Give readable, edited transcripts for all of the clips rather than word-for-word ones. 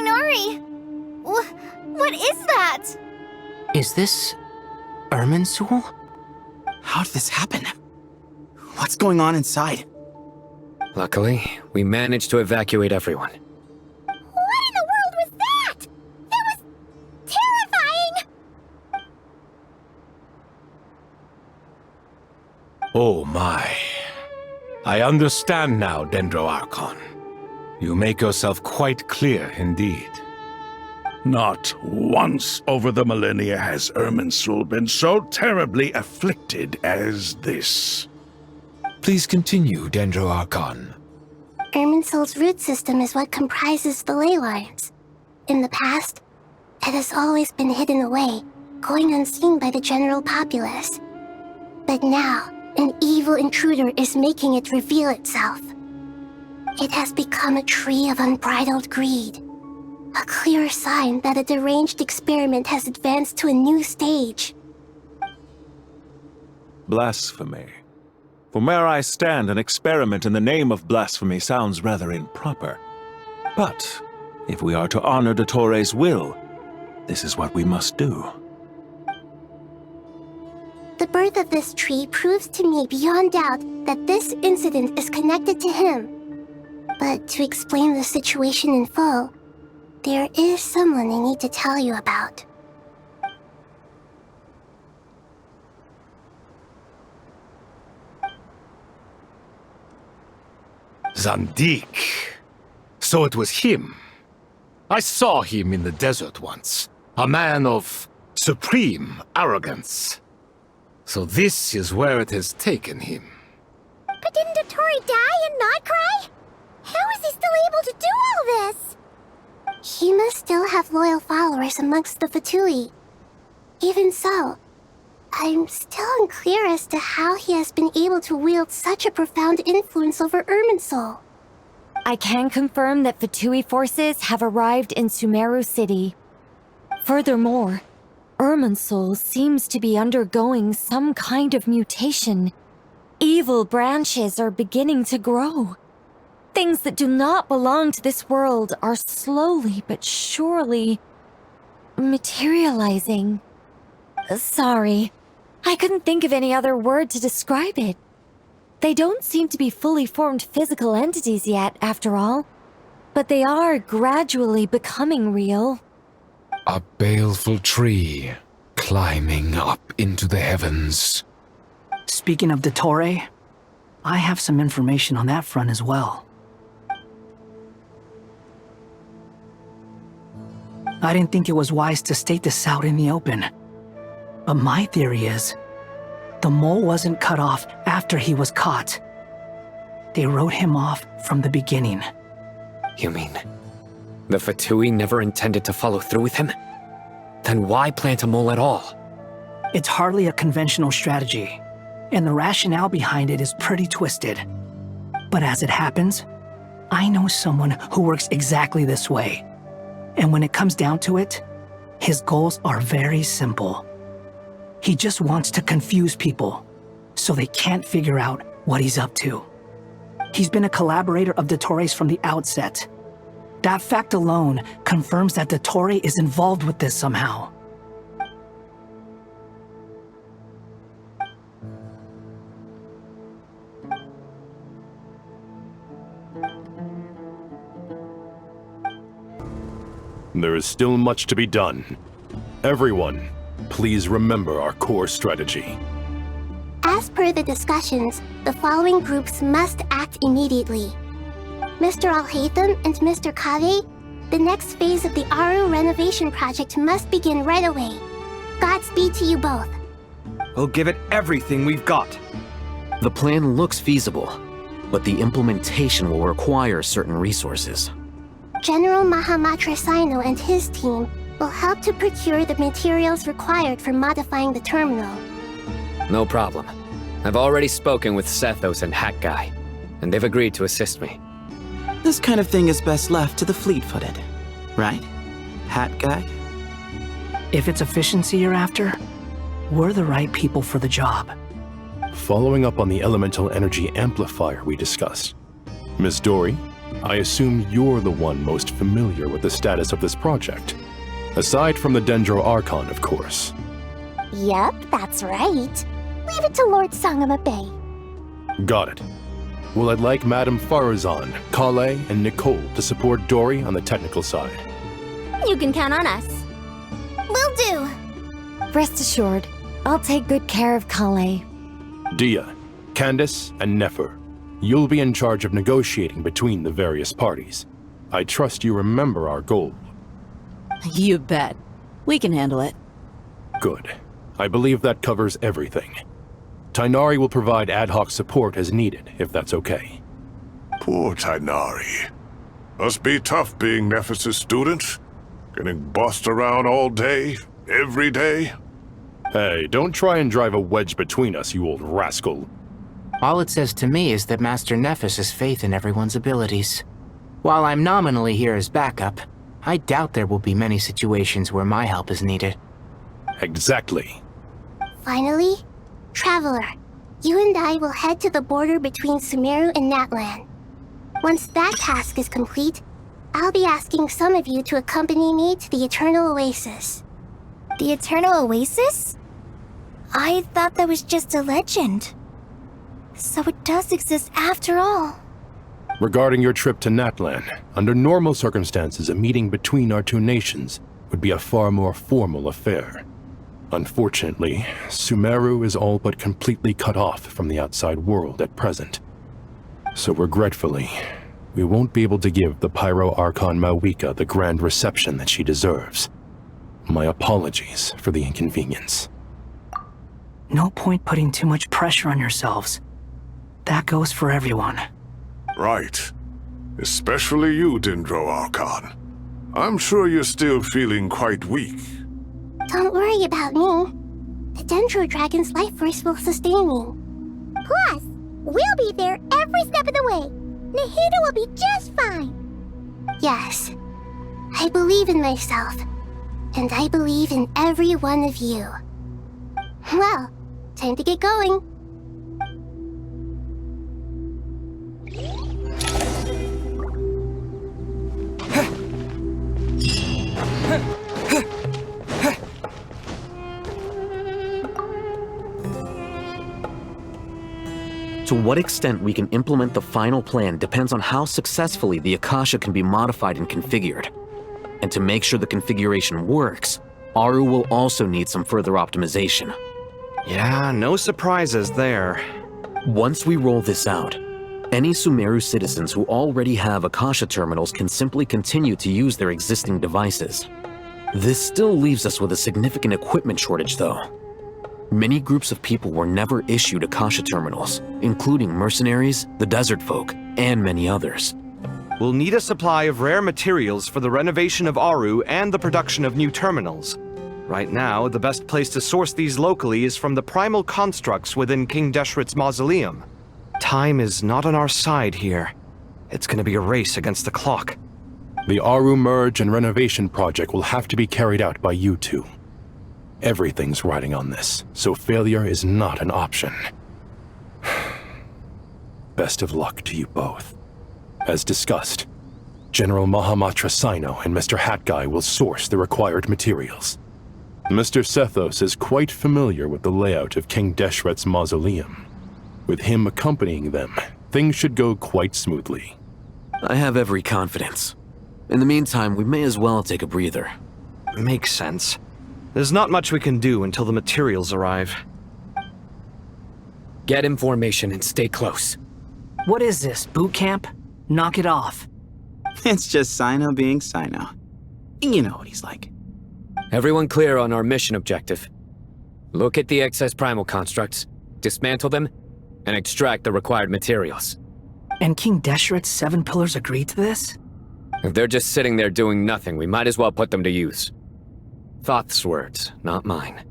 Inori! What is that? Is this Irminsul? How did this happen? What's going on inside? Luckily, we managed to evacuate everyone. What in the world was that? That was terrifying! Oh my. I understand now, Dendro Archon. You make yourself quite clear indeed. Not once over the millennia has Irminsul been so terribly afflicted as this. Please continue, Dendro Archon. Irminsul's root system is what comprises the ley lines. In the past, it has always been hidden away, going unseen by the general populace. But now, an evil intruder is making it reveal itself. It has become a tree of unbridled greed. A clear sign that a deranged experiment has advanced to a new stage. Blasphemy. From where I stand, an experiment in the name of blasphemy sounds rather improper. But, if we are to honor Dottore's will, this is what we must do. The birth of this tree proves to me beyond doubt that this incident is connected to him. But to explain the situation in full, there is someone I need to tell you about. Zandik. So it was him. I saw him in the desert once. A man of supreme arrogance. So this is where it has taken him. But didn't Dottore die in Nod-Krai? How is he still able to do all this? He must still have loyal followers amongst the Fatui. Even so, I'm still unclear as to how he has been able to wield such a profound influence over Irminsul. I can confirm that Fatui forces have arrived in Sumeru City. Furthermore, Irminsul seems to be undergoing some kind of mutation. Evil branches are beginning to grow. Things that do not belong to this world are slowly but surely materializing. Sorry, I couldn't think of any other word to describe it. They don't seem to be fully formed physical entities yet, after all, but they are gradually becoming real. A baleful tree, climbing up into the heavens. Speaking of Dottore, I have some information on that front as well. I didn't think it was wise to state this out in the open. But my theory is, the mole wasn't cut off after he was caught. They wrote him off from the beginning. You mean, the Fatui never intended to follow through with him? Then why plant a mole at all? It's hardly a conventional strategy, and the rationale behind it is pretty twisted. But as it happens, I know someone who works exactly this way. And when it comes down to it, his goals are very simple. He just wants to confuse people, so they can't figure out what he's up to. He's been a collaborator of Dottore's from the outset. That fact alone confirms that Dottore is involved with this somehow. There is still much to be done. Everyone, please remember our core strategy. As per the discussions, the following groups must act immediately. Mr. Alhaitham and Mr. Kave, the next phase of the Aru renovation project must begin right away. Godspeed to you both. We'll give it everything we've got. The plan looks feasible, but the implementation will require certain resources. General Mahamatra Sino and his team will help to procure the materials required for modifying the terminal. No problem. I've already spoken with Sethos and Hat Guy, and they've agreed to assist me. This kind of thing is best left to the fleet-footed, right? Hat guy? If it's efficiency you're after, we're the right people for the job. Following up on the elemental energy amplifier we discussed, Miss Dory, I assume you're the one most familiar with the status of this project. Aside from the Dendro Archon, of course. Yep, that's right. Leave it to Lord Sangama Bay. Got it. Well, I'd like Madame Farazan, Kale, and Nicole to support Dory on the technical side. You can count on us. Will do. Rest assured, I'll take good care of Kale. Dia, Candace, and Nefer, you'll be in charge of negotiating between the various parties. I trust you remember our goal. You bet. We can handle it. Good. I believe that covers everything. Tainari will provide ad hoc support as needed, if that's okay. Poor Tainari. Must be tough being Nephis' student. Getting bossed around all day, every day. Hey, don't try and drive a wedge between us, you old rascal. All it says to me is that Master Nephis has faith in everyone's abilities. While I'm nominally here as backup, I doubt there will be many situations where my help is needed. Exactly. Finally, Traveler, you and I will head to the border between Sumeru and Natlan. Once that task is complete, I'll be asking some of you to accompany me to the Eternal Oasis. The Eternal Oasis? I thought that was just a legend. So it does exist after all. Regarding your trip to Natlan, under normal circumstances, a meeting between our two nations would be a far more formal affair. Unfortunately, Sumeru is all but completely cut off from the outside world at present. So regretfully, we won't be able to give the Pyro Archon Mavuika the grand reception that she deserves. My apologies for the inconvenience. No point putting too much pressure on yourselves. That goes for everyone. Right. Especially you, Dendro Archon. I'm sure you're still feeling quite weak. Don't worry about me. The Dendro Dragon's life force will sustain me. Plus, we'll be there every step of the way. Nahida will be just fine. Yes. I believe in myself. And I believe in every one of you. Well, time to get going. To what extent we can implement the final plan depends on how successfully the Akasha can be modified and configured. And to make sure the configuration works, Aru will also need some further optimization. Yeah, no surprises there. Once we roll this out, any Sumeru citizens who already have Akasha terminals can simply continue to use their existing devices. This still leaves us with a significant equipment shortage, though. Many groups of people were never issued Akasha terminals, including mercenaries, the desert folk, and many others. We'll need a supply of rare materials for the renovation of Aru and the production of new terminals. Right now, the best place to source these locally is from the primal constructs within King Deshret's mausoleum. Time is not on our side here. It's gonna be a race against the clock. The Aru merge and renovation project will have to be carried out by you two. Everything's riding on this, so failure is not an option. Best of luck to you both. As discussed, General Mahamatra Sino and Mr. Hatguy will source the required materials. Mr. Sethos is quite familiar with the layout of King Deshret's mausoleum. With him accompanying them, things should go quite smoothly. I have every confidence. In the meantime, we may as well take a breather. Makes sense. There's not much we can do until the materials arrive. Get information and stay close. What is this, boot camp? Knock it off. It's just Sino being Sino. You know what he's like. Everyone clear on our mission objective. Look at the excess primal constructs, dismantle them, and extract the required materials. And King Deshret's 7 pillars agreed to this? If they're just sitting there doing nothing, we might as well put them to use. Thoth's words, not mine.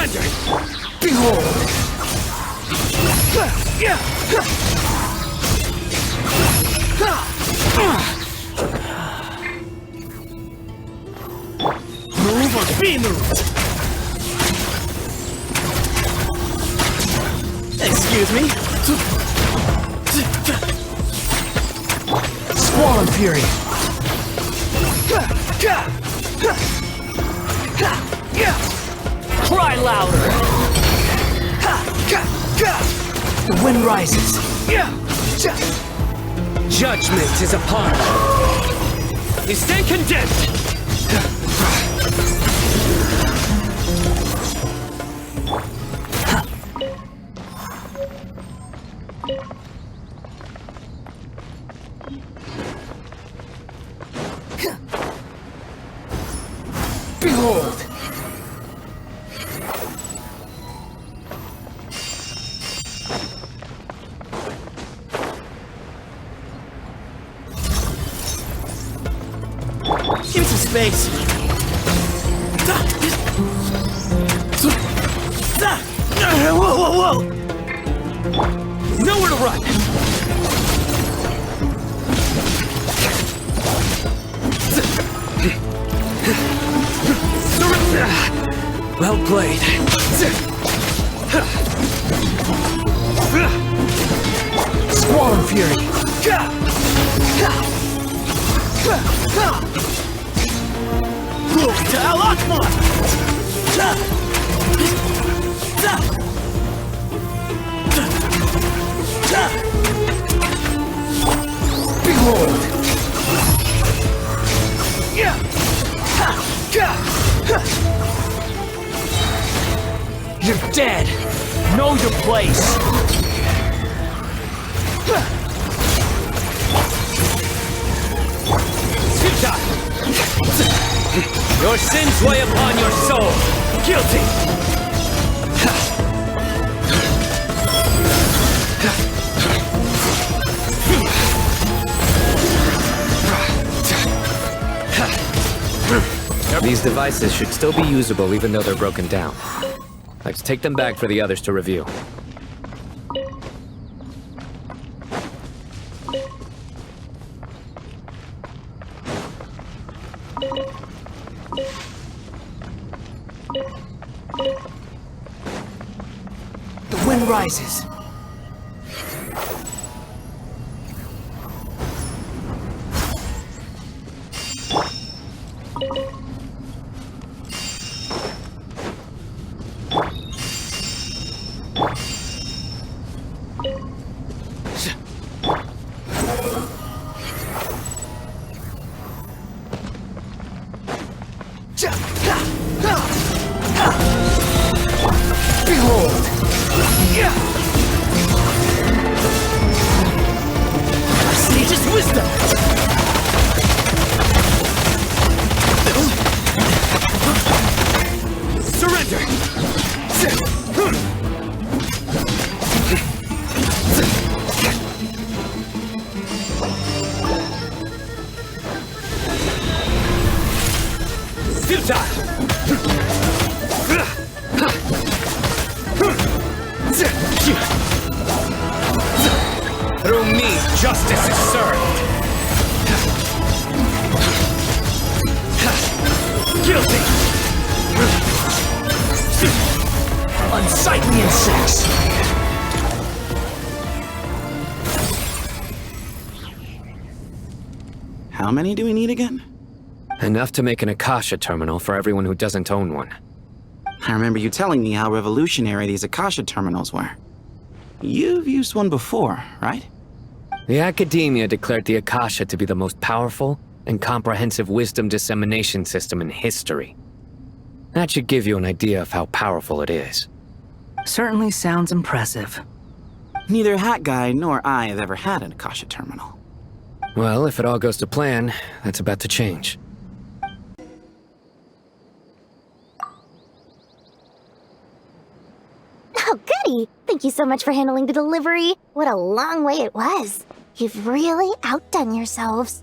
Surrender! Behold! Move or be moved! Excuse me? Squall Fury! Cry louder! The wind rises! Judgment is upon you! You stand condemned! Behold! Into space! Whoa, whoa, whoa! Nowhere to run! Well played. Squall and Fury. Move to Al-Akmar! Behold! You're dead! Know your place! Your sins weigh upon your soul! Guilty! These devices should still be usable even though they're broken down. Let's take them back for the others to review. The wind rises. Through me, justice is served! Guilty! Unsightly insects! How many do we need again? Enough to make an Akasha terminal for everyone who doesn't own one. I remember you telling me how revolutionary these Akasha terminals were. You've used one before, right? The Academia declared the Akasha to be the most powerful and comprehensive wisdom dissemination system in history. That should give you an idea of how powerful it is. Certainly sounds impressive. Neither Hat Guy nor I have ever had an Akasha terminal. Well, if it all goes to plan, that's about to change. Oh, goody! Thank you so much for handling the delivery. What a long way it was. You've really outdone yourselves.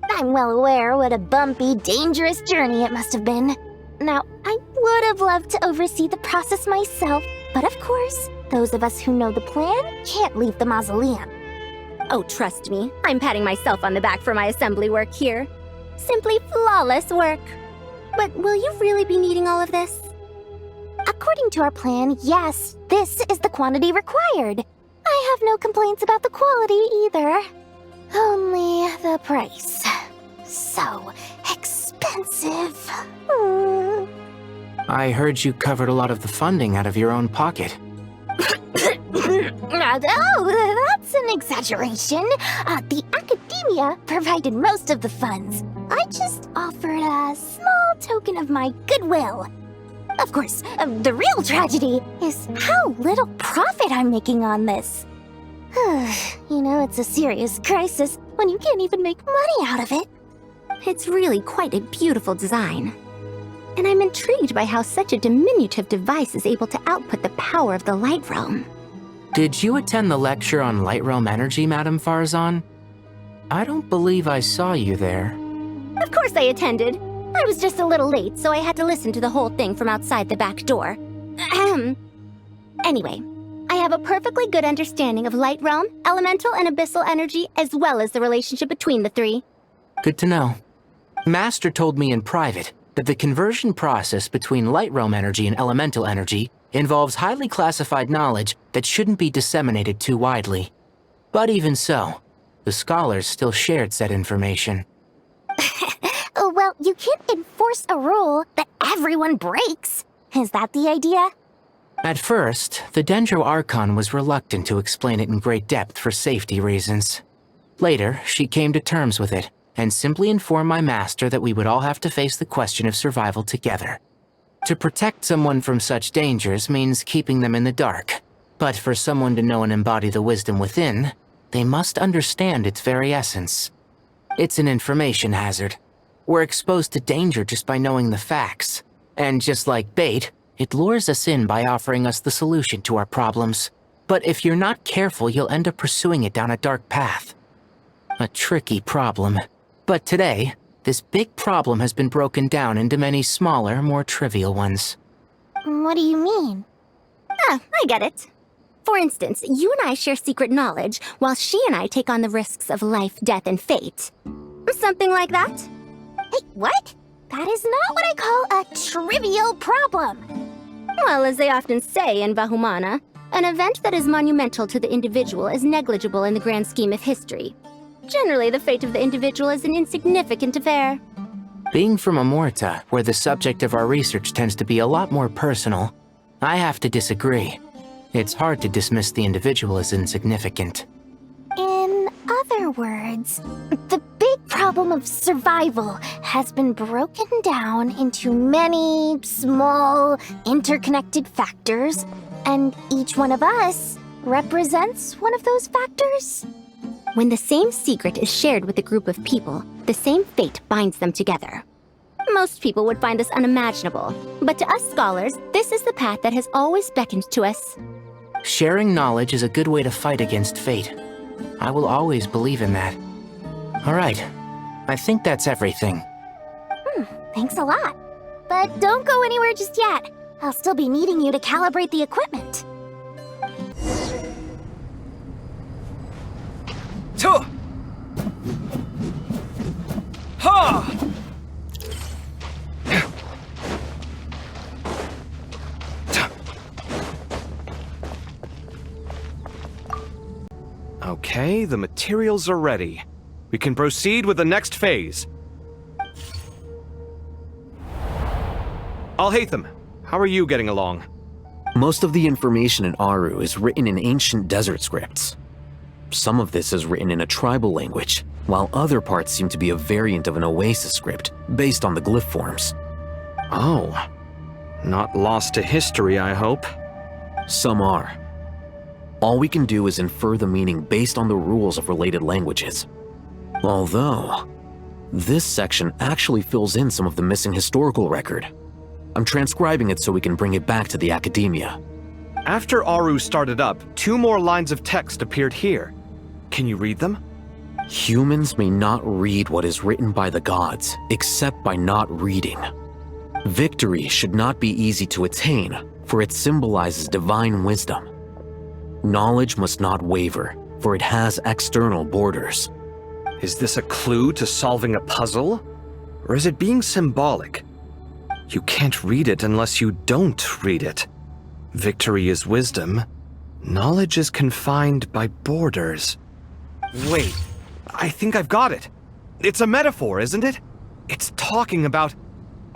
I'm well aware what a bumpy, dangerous journey it must have been. Now, I would have loved to oversee the process myself, but of course, those of us who know the plan can't leave the mausoleum. Oh, trust me, I'm patting myself on the back for my assembly work here. Simply flawless work. But will you really be needing all of this? According to our plan, yes, this is the quantity required. I have no complaints about the quality either. Only the price. So expensive. I heard you covered a lot of the funding out of your own pocket. Oh, that's an exaggeration. The academia provided most of the funds. I just offered a small token of my goodwill. Of course, the real tragedy is how little profit I'm making on this. You know, it's a serious crisis when you can't even make money out of it. It's really quite a beautiful design. And I'm intrigued by how such a diminutive device is able to output the power of the Light Realm. Did you attend the lecture on Light Realm energy, Madame Farzan? I don't believe I saw you there. Of course I attended. I was just a little late, so I had to listen to the whole thing from outside the back door. Anyway, I have a perfectly good understanding of Light Realm, elemental and abyssal energy, as well as the relationship between the three. Good to know. Master told me in private that the conversion process between Light Realm energy and elemental energy involves highly classified knowledge that shouldn't be disseminated too widely. But even so, the scholars still shared said information. Well, you can't enforce a rule that everyone breaks. Is that the idea? At first, the Dendro Archon was reluctant to explain it in great depth for safety reasons. Later, she came to terms with it, and simply informed my master that we would all have to face the question of survival together. To protect someone from such dangers means keeping them in the dark, but for someone to know and embody the wisdom within, they must understand its very essence. It's an information hazard. We're exposed to danger just by knowing the facts, and just like bait, it lures us in by offering us the solution to our problems. But if you're not careful, you'll end up pursuing it down a dark path. A tricky problem. But today, this big problem has been broken down into many smaller, more trivial ones. What do you mean? I get it. For instance, you and I share secret knowledge, while she and I take on the risks of life, death, and fate. Something like that? Hey, what? That is not what I call a trivial problem. Well, as they often say in Vahumana, an event that is monumental to the individual is negligible in the grand scheme of history. Generally, the fate of the individual is an insignificant affair. Being from Amorta, where the subject of our research tends to be a lot more personal, I have to disagree. It's hard to dismiss the individual as insignificant. In other words, the big problem of survival has been broken down into many small, interconnected factors, and each one of us represents one of those factors. When the same secret is shared with a group of people, the same fate binds them together. Most people would find this unimaginable, but to us scholars, this is the path that has always beckoned to us. Sharing knowledge is a good way to fight against fate. I will always believe in that. All right, I think that's everything. Thanks a lot. But don't go anywhere just yet. I'll still be needing you to calibrate the equipment. Ha! Okay, the materials are ready. We can proceed with the next phase. Alhaitham, how are you getting along? Most of the information in Aru is written in ancient desert scripts. Some of this is written in a tribal language, while other parts seem to be a variant of an Oasis script, based on the glyph forms. Oh. Not lost to history, I hope. Some are. All we can do is infer the meaning based on the rules of related languages. Although, this section actually fills in some of the missing historical record. I'm transcribing it so we can bring it back to the academia. After Aru started up, 2 more lines of text appeared here. Can you read them? Humans may not read what is written by the gods, except by not reading. Victory should not be easy to attain, for it symbolizes divine wisdom. Knowledge must not waver, for it has external borders. Is this a clue to solving a puzzle? Or is it being symbolic? You can't read it unless you don't read it. Victory is wisdom. Knowledge is confined by borders. Wait, I think I've got it. It's a metaphor, isn't it? It's talking about...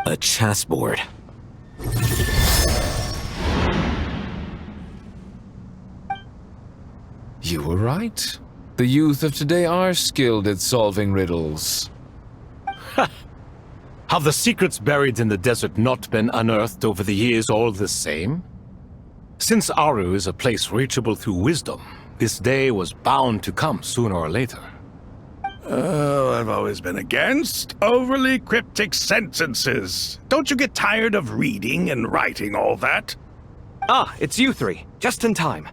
a chessboard. You were right. The youth of today are skilled at solving riddles. Have the secrets buried in the desert not been unearthed over the years all the same? Since Aru is a place reachable through wisdom, this day was bound to come sooner or later. Oh, I've always been against overly cryptic sentences. Don't you get tired of reading and writing all that? Ah, it's you three. Just in time.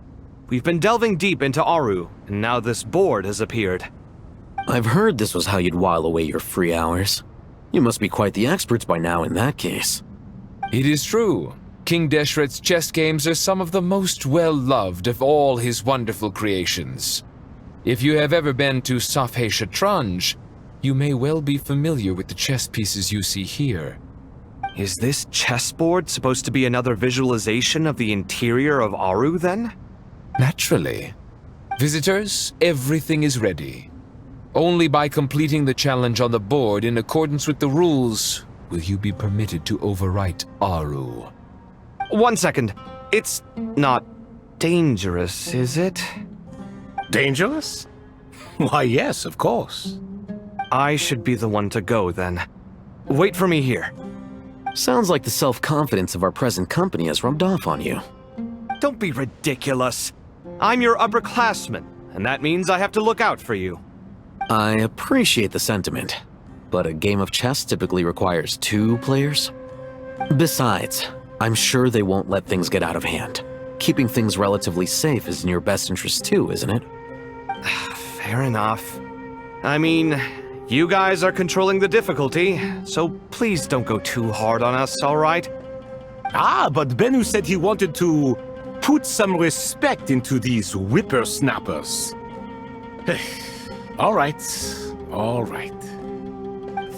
We've been delving deep into Aru, and now this board has appeared. I've heard this was how you'd while away your free hours. You must be quite the experts by now in that case. It is true. King Deshret's chess games are some of the most well-loved of all his wonderful creations. If you have ever been to Safhe Shatranj, you may well be familiar with the chess pieces you see here. Is this chessboard supposed to be another visualization of the interior of Aru, then? Naturally. Visitors, everything is ready. Only by completing the challenge on the board in accordance with the rules will you be permitted to overwrite Aru. 1 second. It's not dangerous, is it? Dangerous? Why, yes, of course. I should be the one to go, then. Wait for me here. Sounds like the self-confidence of our present company has rubbed off on you. Don't be ridiculous. I'm your upperclassman, and that means I have to look out for you. I appreciate the sentiment, but a game of chess typically requires 2 players. Besides, I'm sure they won't let things get out of hand. Keeping things relatively safe is in your best interest too, isn't it? Fair enough. I mean, you guys are controlling the difficulty, so please don't go too hard on us, all right? Ah, but Bennu said he wanted to put some respect into these whippersnappers. All right.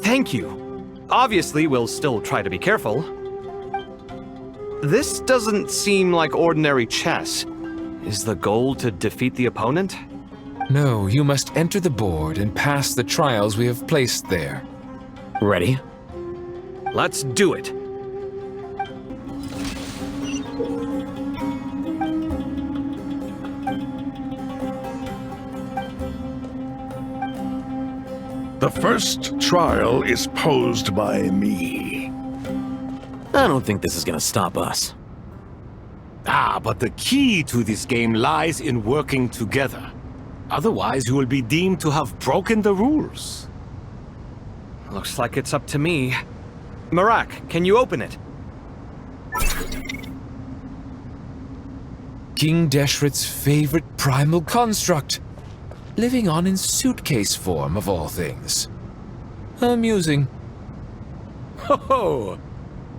Thank you. Obviously, we'll still try to be careful. This doesn't seem like ordinary chess. Is the goal to defeat the opponent? No, you must enter the board and pass the trials we have placed there. Ready? Let's do it. The first trial is posed by me. I don't think this is gonna stop us. Ah, but the key to this game lies in working together. Otherwise, you will be deemed to have broken the rules. Looks like it's up to me. Marak, can you open it? King Deshret's favorite primal construct. Living on in suitcase form, of all things. Amusing. Ho-ho!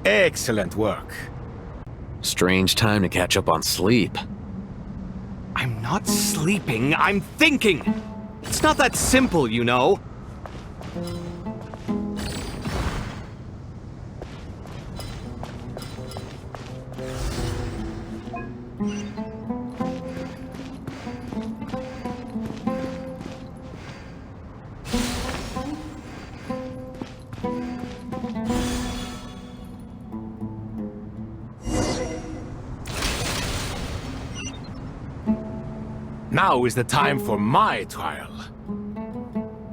Excellent work. Strange time to catch up on sleep. I'm not sleeping, I'm thinking! It's not that simple, you know. Now is the time for my trial.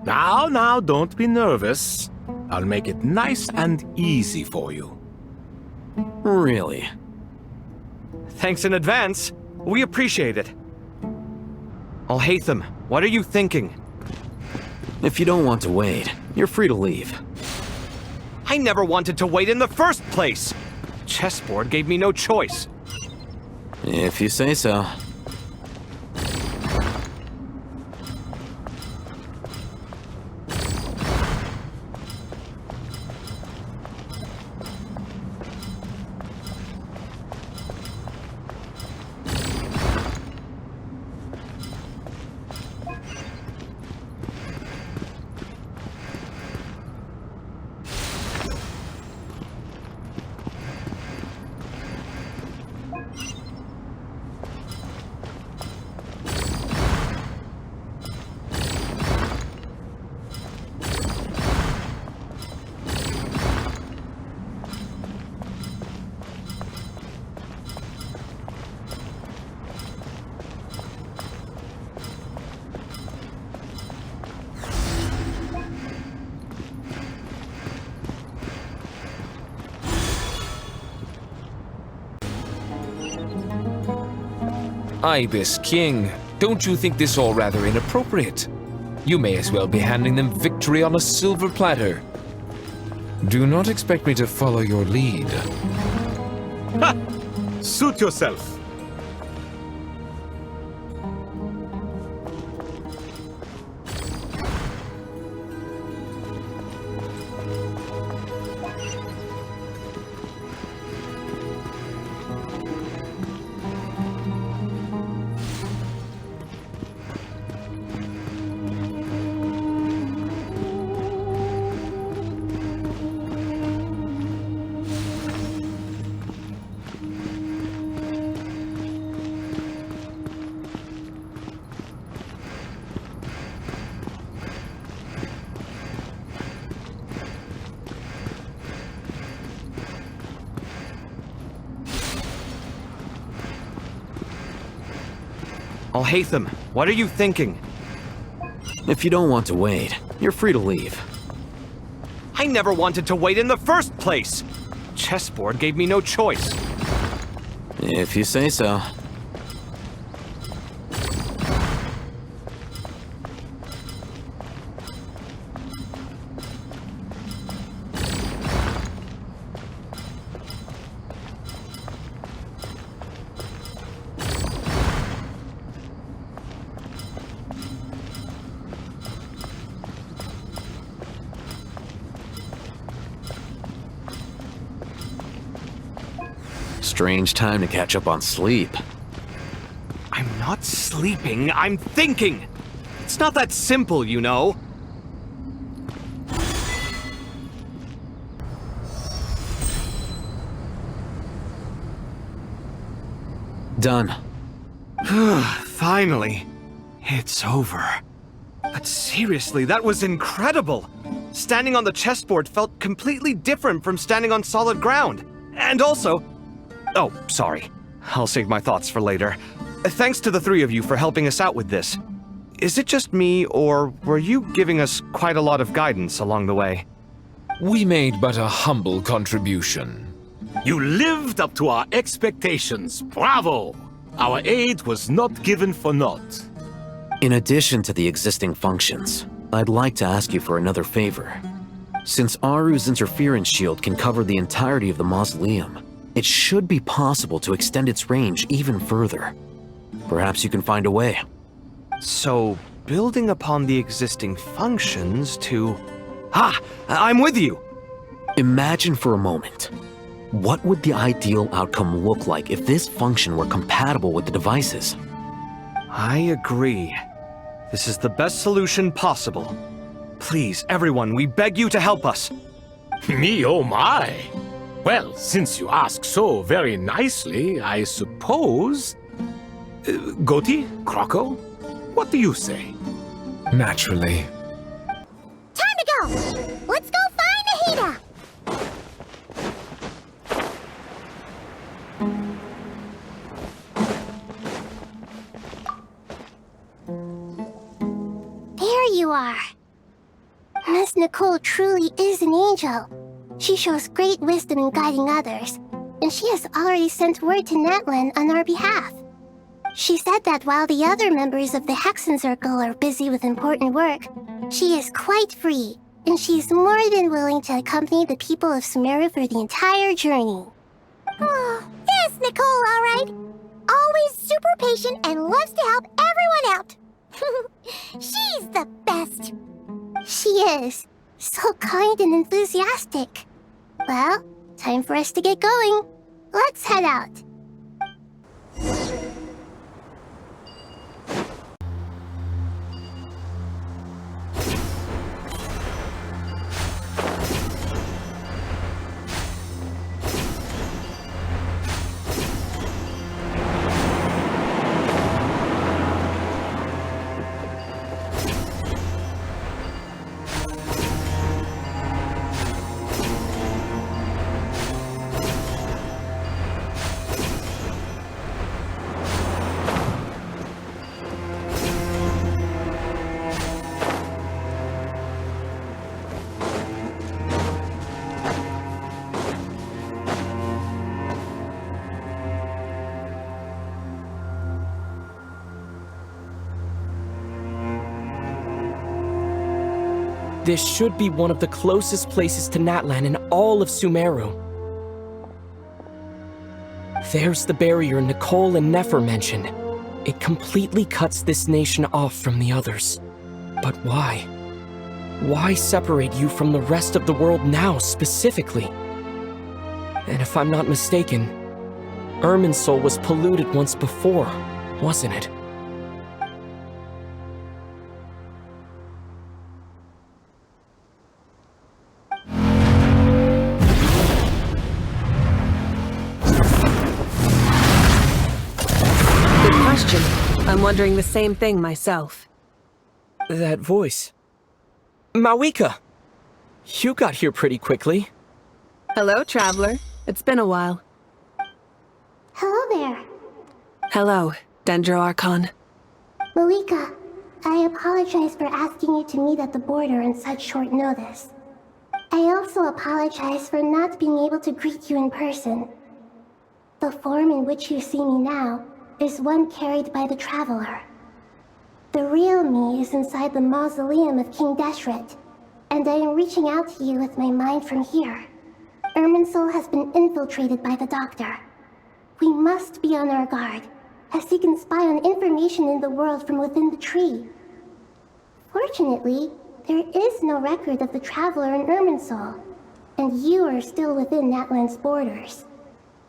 Now, don't be nervous. I'll make it nice and easy for you. Really? Thanks in advance. We appreciate it. Al-Haytham, what are you thinking? If you don't want to wait, you're free to leave. I never wanted to wait in the first place! Chessboard gave me no choice. If you say so. Ibis King, don't you think this all rather inappropriate? You may as well be handing them victory on a silver platter. Do not expect me to follow your lead. Ha! Suit yourself. Alhaitham, what are you thinking? If you don't want to wait, you're free to leave. I never wanted to wait in the first place! Chessboard gave me no choice. If you say so. Strange time to catch up on sleep. I'm not sleeping, I'm thinking! It's not that simple, you know. Done. Finally. It's over. But seriously, that was incredible! Standing on the chessboard felt completely different from standing on solid ground. And also... Oh, sorry. I'll save my thoughts for later. Thanks to the three of you for helping us out with this. Is it just me, or were you giving us quite a lot of guidance along the way? We made but a humble contribution. You lived up to our expectations. Bravo! Our aid was not given for naught. In addition to the existing functions, I'd like to ask you for another favor. Since Aru's interference shield can cover the entirety of the mausoleum, it should be possible to extend its range even further. Perhaps you can find a way. So, building upon the existing functions to... Ah! I'm with you! Imagine for a moment. What would the ideal outcome look like if this function were compatible with the devices? I agree. This is the best solution possible. Please, everyone, we beg you to help us. Me, oh my! Well, since you ask so very nicely, I suppose... Goti? Croco? What do you say? Naturally. Time to go! Let's go find Nahida! There you are. Miss Nicole truly is an angel. She shows great wisdom in guiding others, and she has already sent word to Natlan on our behalf. She said that while the other members of the Hexen Circle are busy with important work, she is quite free, and she is more than willing to accompany the people of Sumeru for the entire journey. Oh, there's Nicole, all right. Always super patient and loves to help everyone out. She's the best. She is. So kind and enthusiastic. Well, time for us to get going. Let's head out. This should be one of the closest places to Natlan in all of Sumeru. There's the barrier Nicole and Nefer mentioned. It completely cuts this nation off from the others. But why? Why separate you from the rest of the world now, specifically? And if I'm not mistaken, Irminsul was polluted once before, wasn't it? Good question. I'm wondering the same thing myself. That voice. Mavuika! You got here pretty quickly. Hello, traveler. It's been a while. Hello there. Hello, Dendro Archon. Mavuika, I apologize for asking you to meet at the border on such short notice. I also apologize for not being able to greet you in person. The form in which you see me now is one carried by the traveler. The real me is inside the mausoleum of King Deshret, and I am reaching out to you with my mind from here. Irminsul has been infiltrated by the Doctor. We must be on our guard, as he can spy on information in the world from within the tree. Fortunately, there is no record of the Traveler in Irminsul, and you are still within Natlan's borders.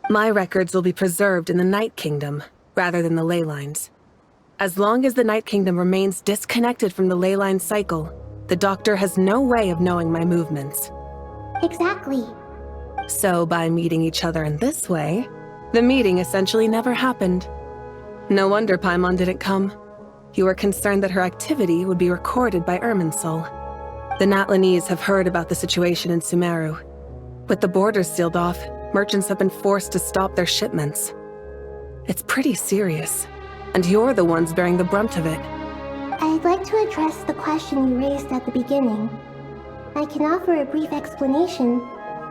My records will be preserved in the Night Kingdom, rather than the ley lines. As long as the Night Kingdom remains disconnected from the ley line cycle, the Doctor has no way of knowing my movements. Exactly. So by meeting each other in this way, the meeting essentially never happened. No wonder Paimon didn't come. You were concerned that her activity would be recorded by Irminsul. The Natlanese have heard about the situation in Sumeru. With the borders sealed off, merchants have been forced to stop their shipments. It's pretty serious, and you're the ones bearing the brunt of it. I'd like to address the question you raised at the beginning. I can offer a brief explanation,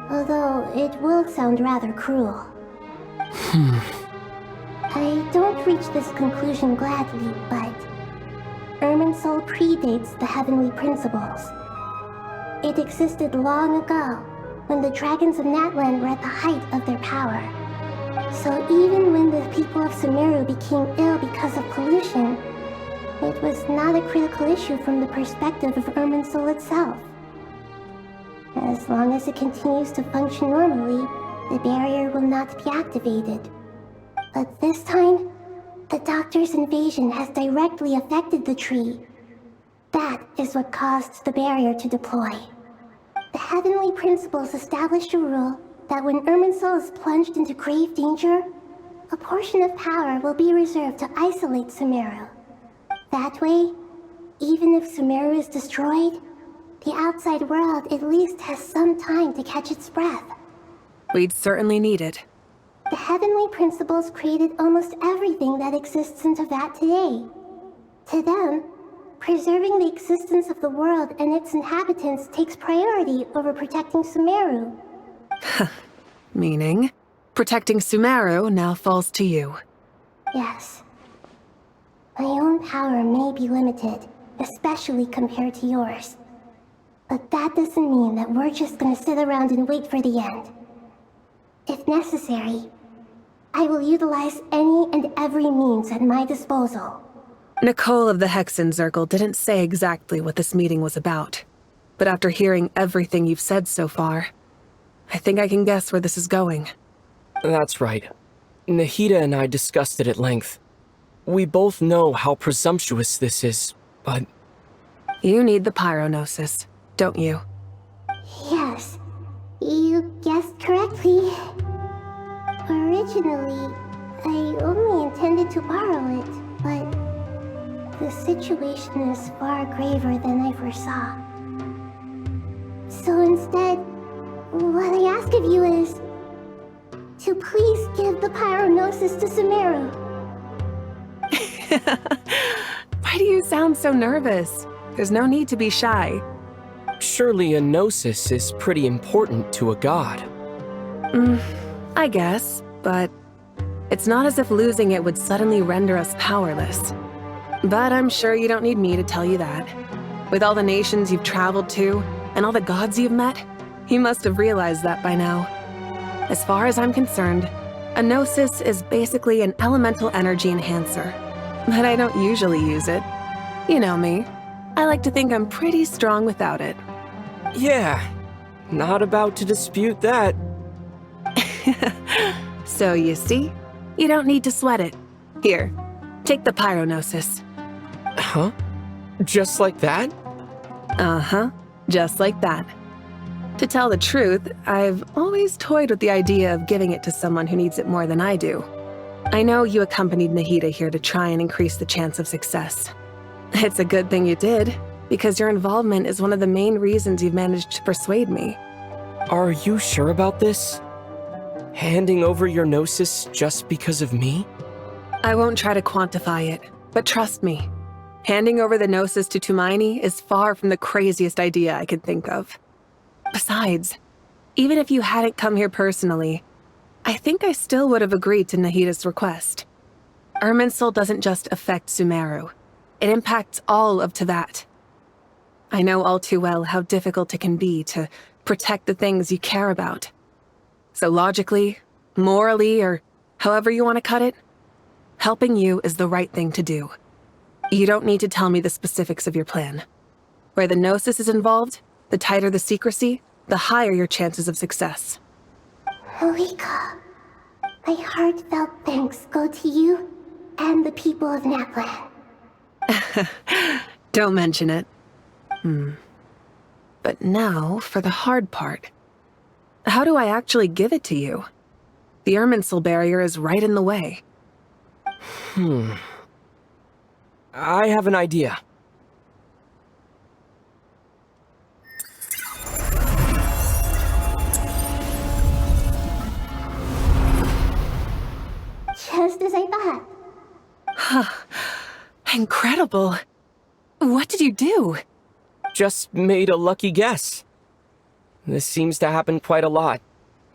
although it will sound rather cruel. I don't reach this conclusion gladly, but Irminsul predates the Heavenly Principles. It existed long ago, when the dragons of Natlan were at the height of their power. So even when the people of Sumeru became ill because of pollution, it was not a critical issue from the perspective of Irminsul itself. As long as it continues to function normally, the barrier will not be activated. But this time, the Doctor's invasion has directly affected the tree. That is what caused the barrier to deploy. The Heavenly Principles established a rule that when Irminsul is plunged into grave danger, a portion of power will be reserved to isolate Sumeru. That way, even if Sumeru is destroyed, the outside world at least has some time to catch its breath. We'd certainly need it. The Heavenly Principles created almost everything that exists in Teyvat today. To them, preserving the existence of the world and its inhabitants takes priority over protecting Sumeru. Meaning, protecting Sumeru now falls to you. Yes. My own power may be limited, especially compared to yours. But that doesn't mean that we're just gonna sit around and wait for the end. If necessary, I will utilize any and every means at my disposal. Nicole of the Hexen Circle didn't say exactly what this meeting was about. But after hearing everything you've said so far, I think I can guess where this is going. That's right. Nahida and I discussed it at length. We both know how presumptuous this is, but... You need the Pyro Gnosis, don't you? Yes, you guessed correctly. Originally, I only intended to borrow it, but the situation is far graver than I foresaw. So instead, what I ask of you is to please give the Pyro Gnosis to Sumeru. Why do you sound so nervous? There's no need to be shy. Surely a Gnosis is pretty important to a god. I guess, but it's not as if losing it would suddenly render us powerless. But I'm sure you don't need me to tell you that. With all the nations you've traveled to, and all the gods you've met, you must have realized that by now. As far as I'm concerned, a Gnosis is basically an elemental energy enhancer. But I don't usually use it. You know me. I like to think I'm pretty strong without it. Yeah, not about to dispute that. So you see, you don't need to sweat it. Here, take the Pyro Gnosis. Huh? Just like that? Uh-huh, just like that. To tell the truth, I've always toyed with the idea of giving it to someone who needs it more than I do. I know you accompanied Nahida here to try and increase the chance of success. It's a good thing you did, because your involvement is one of the main reasons you've managed to persuade me. Are you sure about this? Handing over your Gnosis just because of me? I won't try to quantify it, but trust me, handing over the Gnosis to Tumaini is far from the craziest idea I could think of. Besides, even if you hadn't come here personally, I think I still would have agreed to Nahida's request. Irminsul doesn't just affect Sumeru. It impacts all of Teyvat. I know all too well how difficult it can be to protect the things you care about. So logically, morally, or however you want to cut it, helping you is the right thing to do. You don't need to tell me the specifics of your plan. Where the Gnosis is involved, the tighter the secrecy, the higher your chances of success. Mavuika, my heartfelt thanks go to you and the people of Natlan. Don't mention it. But now, for the hard part. How do I actually give it to you? The Irminsul barrier is right in the way. I have an idea. Just as I thought. Incredible. What did you do? Just made a lucky guess. This seems to happen quite a lot.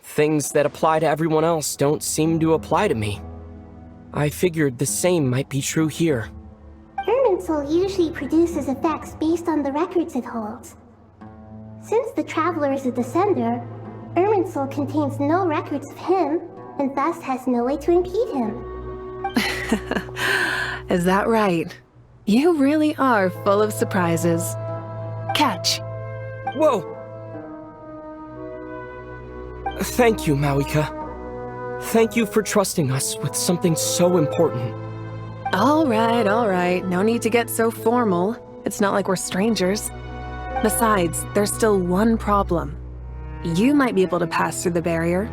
Things that apply to everyone else don't seem to apply to me. I figured the same might be true here. Irminsul usually produces effects based on the records it holds. Since the Traveler is a descender, Irminsul contains no records of him, and thus has no way to impede him. Is that right? You really are full of surprises. Catch. Whoa! Thank you, Mavuika. Thank you for trusting us with something so important. All right. No need to get so formal. It's not like we're strangers. Besides, there's still one problem. You might be able to pass through the barrier,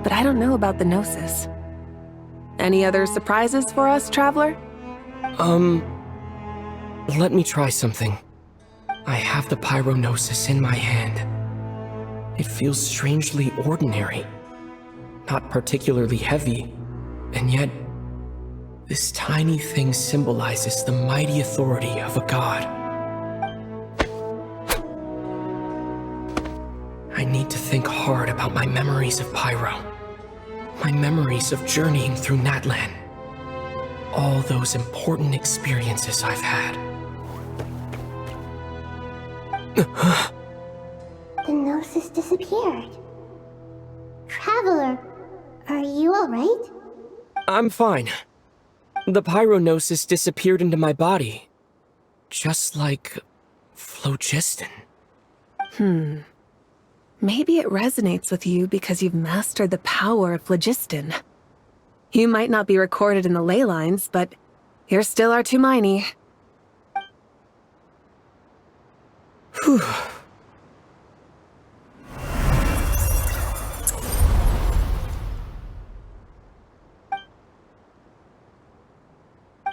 but I don't know about the Gnosis. Any other surprises for us, Traveler? Let me try something. I have the Pyro Gnosis in my hand. It feels strangely ordinary. Not particularly heavy, and yet, this tiny thing symbolizes the mighty authority of a god. I need to think hard about my memories of Pyro. My memories of journeying through Natlan. All those important experiences I've had. The Gnosis disappeared. Traveler, are you alright? I'm fine. The Pyro Gnosis disappeared into my body. Just like phlogiston. Maybe it resonates with you because you've mastered the power of phlogiston. You might not be recorded in the ley lines, but you're still our Tumaini. Whew.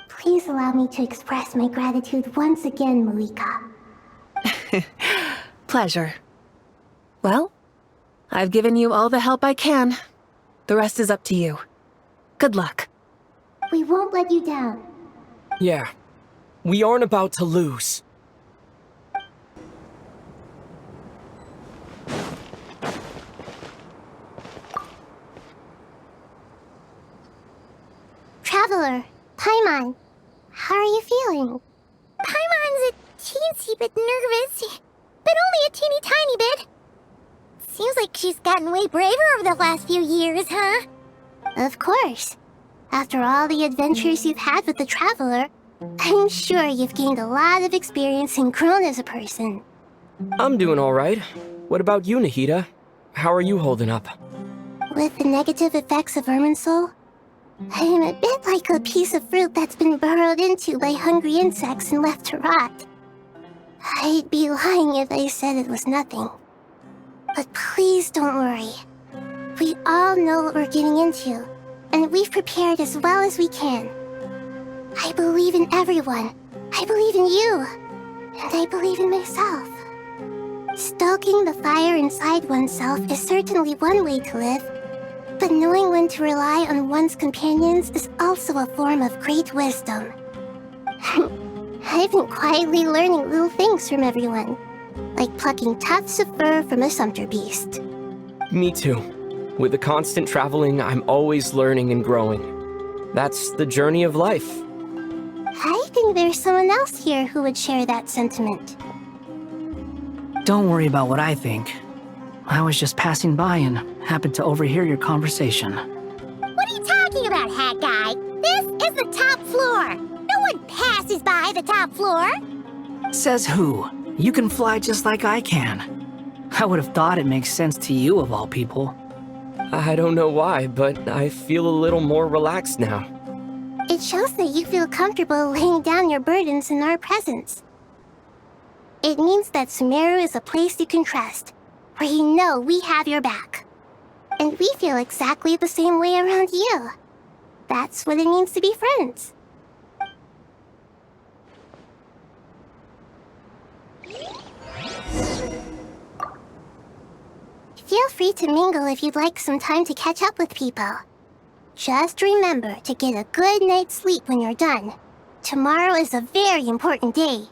Please allow me to express my gratitude once again, Mavuika. Pleasure. Well, I've given you all the help I can. The rest is up to you. Good luck. We won't let you down. Yeah, we aren't about to lose. Traveler, Paimon, how are you feeling? Paimon's a teensy bit nervous, but only a teeny tiny bit. Seems like she's gotten way braver over the last few years, huh? Of course. After all the adventures you've had with the Traveler, I'm sure you've gained a lot of experience and grown as a person. I'm doing alright. What about you, Nahida? How are you holding up? With the negative effects of Irminsul, I'm a bit like a piece of fruit that's been burrowed into by hungry insects and left to rot. I'd be lying if I said it was nothing. But please don't worry. We all know what we're getting into, and we've prepared as well as we can. I believe in everyone. I believe in you. And I believe in myself. Stoking the fire inside oneself is certainly one way to live, but knowing when to rely on one's companions is also a form of great wisdom. I've been quietly learning little things from everyone, like plucking tufts of fur from a sumpter beast. Me too. With the constant traveling, I'm always learning and growing. That's the journey of life. I think there's someone else here who would share that sentiment. Don't worry about what I think. I was just passing by and happened to overhear your conversation. What are you talking about, Hat Guy? This is the top floor. No one passes by the top floor. Says who? You can fly just like I can. I would have thought it makes sense to you of all people. I don't know why, but I feel a little more relaxed now. It shows that you feel comfortable laying down your burdens in our presence. It means that Sumeru is a place you can trust, where you know we have your back. And we feel exactly the same way around you. That's what it means to be friends. Feel free to mingle if you'd like some time to catch up with people. Just remember to get a good night's sleep when you're done. Tomorrow is a very important day.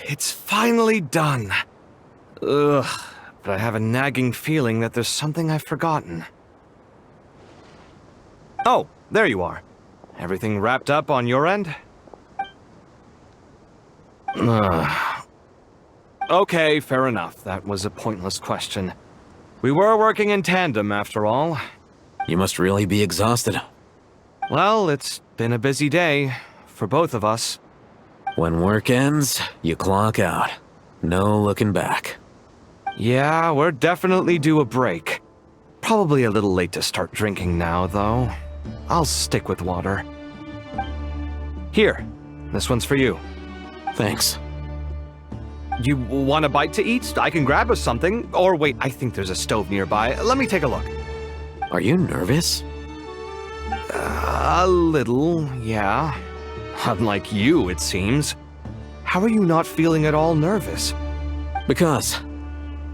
It's finally done. Ugh, but I have a nagging feeling that there's something I've forgotten. Oh, there you are. Everything wrapped up on your end? Okay, fair enough. That was a pointless question. We were working in tandem, after all. You must really be exhausted. Well, it's been a busy day, for both of us. When work ends, you clock out. No looking back. Yeah, we're definitely due a break. Probably a little late to start drinking now, though. I'll stick with water. Here, this one's for you. Thanks. You want a bite to eat? I can grab us something. Or wait, I think there's a stove nearby. Let me take a look. Are you nervous? A little, yeah. Unlike you, it seems. How are you not feeling at all nervous? Because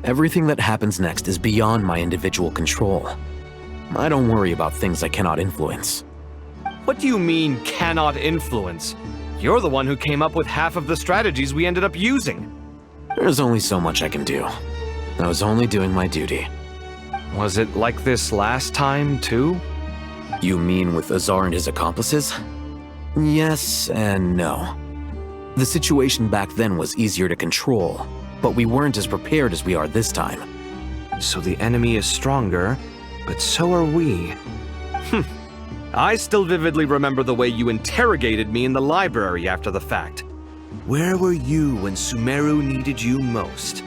everything that happens next is beyond my individual control. I don't worry about things I cannot influence. What do you mean, cannot influence? You're the one who came up with half of the strategies we ended up using. There's only so much I can do. I was only doing my duty. Was it like this last time, too? You mean with Azar and his accomplices? Yes and no. The situation back then was easier to control, but we weren't as prepared as we are this time. So the enemy is stronger, but so are we. I still vividly remember the way you interrogated me in the library after the fact. Where were you when Sumeru needed you most?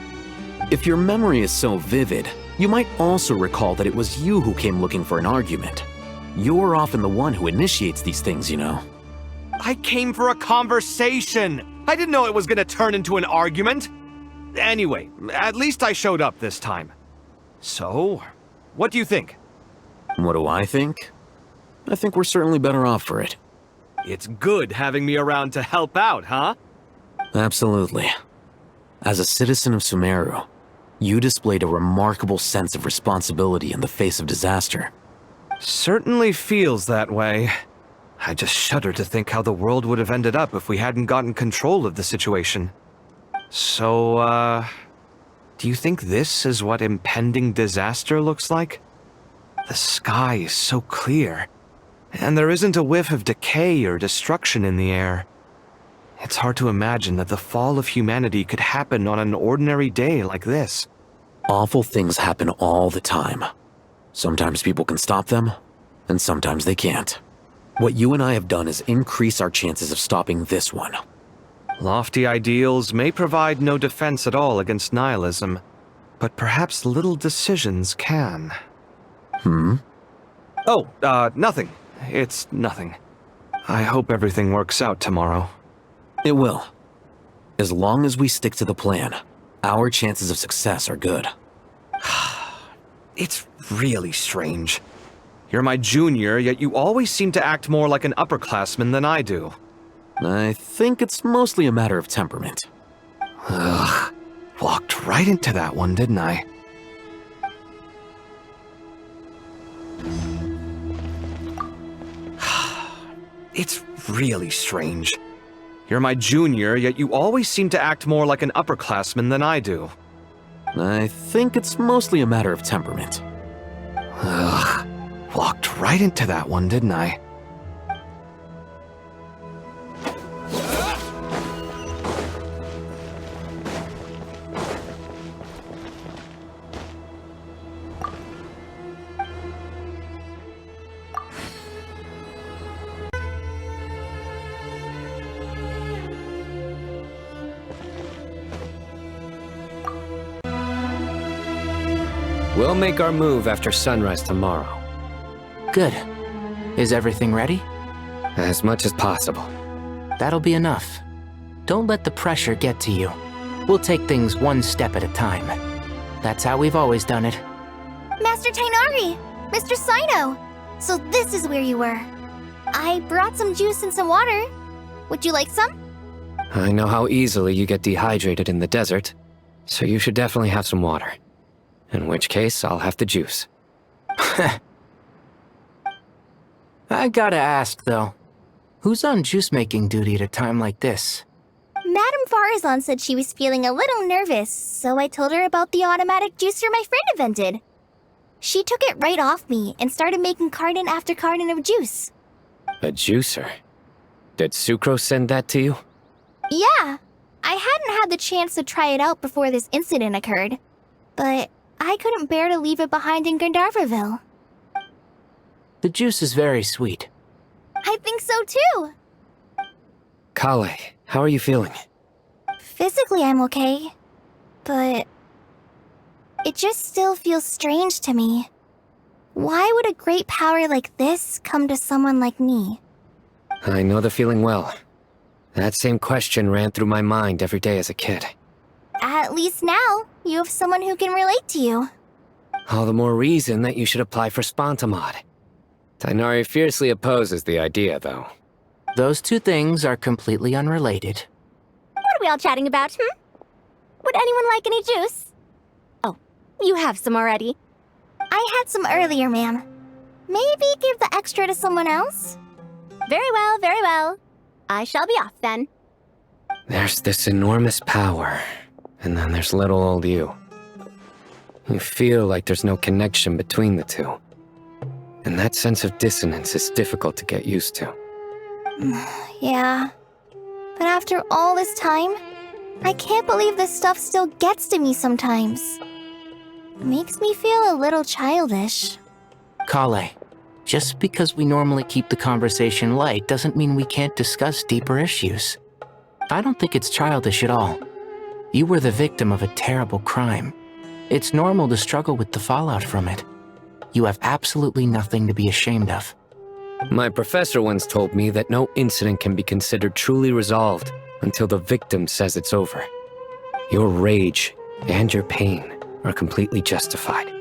If your memory is so vivid, you might also recall that it was you who came looking for an argument. You're often the one who initiates these things, you know. I came for a conversation! I didn't know it was gonna turn into an argument! Anyway, at least I showed up this time. So, what do you think? What do I think? I think we're certainly better off for it. It's good having me around to help out, huh? Absolutely. As a citizen of Sumeru, you displayed a remarkable sense of responsibility in the face of disaster. Certainly feels that way. I just shudder to think how the world would have ended up if we hadn't gotten control of the situation. So, Do you think this is what impending disaster looks like? The sky is so clear, and there isn't a whiff of decay or destruction in the air. It's hard to imagine that the fall of humanity could happen on an ordinary day like this. Awful things happen all the time. Sometimes people can stop them, and sometimes they can't. What you and I have done is increase our chances of stopping this one. Lofty ideals may provide no defense at all against nihilism, but perhaps little decisions can. Oh, nothing. It's nothing. I hope everything works out tomorrow. It will. As long as we stick to the plan, our chances of success are good. It's really strange. You're my junior, yet you always seem to act more like an upperclassman than I do. I think it's mostly a matter of temperament. Ugh. Walked right into that one, didn't I? It's really strange. You're my junior, yet you always seem to act more like an upperclassman than I do. I think it's mostly a matter of temperament. Ugh. Walked right into that one, didn't I? We'll make our move after sunrise tomorrow. Good. Is everything ready? As much as possible. That'll be enough. Don't let the pressure get to you. We'll take things one step at a time. That's how we've always done it. Master Tainari! Mr. Sino! So this is where you were. I brought some juice and some water. Would you like some? I know how easily you get dehydrated in the desert, so you should definitely have some water. In which case, I'll have the juice. I gotta ask, though. Who's on juice-making duty at a time like this? Madame Farazan said she was feeling a little nervous, so I told her about the automatic juicer my friend invented. She took it right off me and started making carton after carton of juice. A juicer? Did Sucrose send that to you? Yeah. I hadn't had the chance to try it out before this incident occurred, but I couldn't bear to leave it behind in Gandharvaville. The juice is very sweet. I think so too. Kale, how are you feeling? Physically, I'm okay, but it just still feels strange to me. Why would a great power like this come to someone like me? I know the feeling well. That same question ran through my mind every day as a kid. At least now, you have someone who can relate to you. All the more reason that you should apply for Spontamod. Tainari fiercely opposes the idea, though. Those two things are completely unrelated. What are we all chatting about, Would anyone like any juice? Oh, you have some already. I had some earlier, ma'am. Maybe give the extra to someone else? Very well, very well. I shall be off then. There's this enormous power, and then there's little old you. You feel like there's no connection between the two. And that sense of dissonance is difficult to get used to. Yeah. But after all this time, I can't believe this stuff still gets to me sometimes. Makes me feel a little childish. Kale, just because we normally keep the conversation light doesn't mean we can't discuss deeper issues. I don't think it's childish at all. You were the victim of a terrible crime. It's normal to struggle with the fallout from it. You have absolutely nothing to be ashamed of. My professor once told me that no incident can be considered truly resolved until the victim says it's over. Your rage and your pain are completely justified.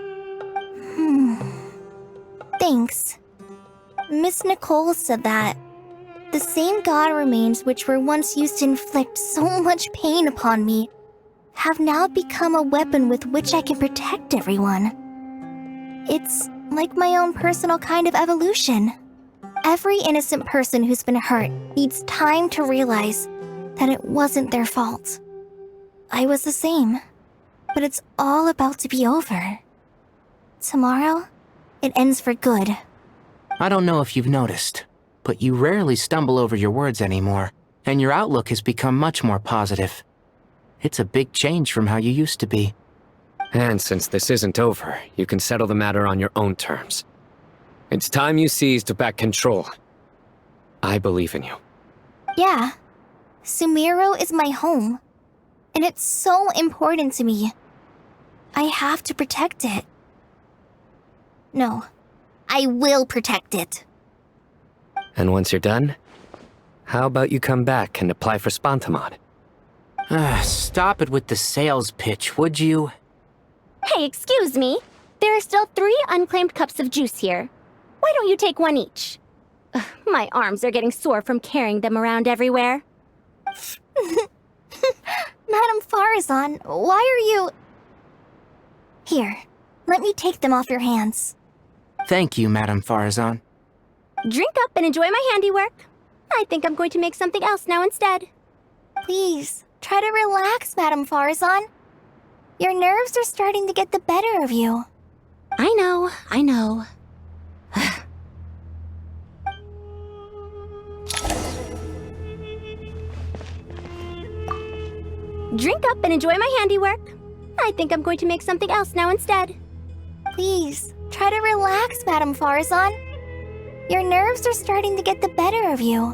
Thanks. Miss Nicole said that. The same god remains which were once used to inflict so much pain upon me have now become a weapon with which I can protect everyone. It's like my own personal kind of evolution. Every innocent person who's been hurt needs time to realize that it wasn't their fault. I was the same. But it's all about to be over. Tomorrow, it ends for good. I don't know if you've noticed, but you rarely stumble over your words anymore, and your outlook has become much more positive. It's a big change from how you used to be. And since this isn't over, you can settle the matter on your own terms. It's time you seized back control. I believe in you. Yeah. Sumeru is my home. And it's so important to me. I have to protect it. No. I will protect it. And once you're done, how about you come back and apply for Spantamod? Stop it with the sales pitch, would you? Hey, excuse me. There are still 3 unclaimed cups of juice here. Why don't you take one each? Ugh, my arms are getting sore from carrying them around everywhere. Madame Farazan, why are you... Here, let me take them off your hands. Thank you, Madame Farazan. Drink up and enjoy my handiwork. I think I'm going to make something else now instead. Please, try to relax, Madame Farazan. Your nerves are starting to get the better of you. I know. Drink up and enjoy my handiwork. I think I'm going to make something else now instead. Please, try to relax, Madame Farazan. Your nerves are starting to get the better of you.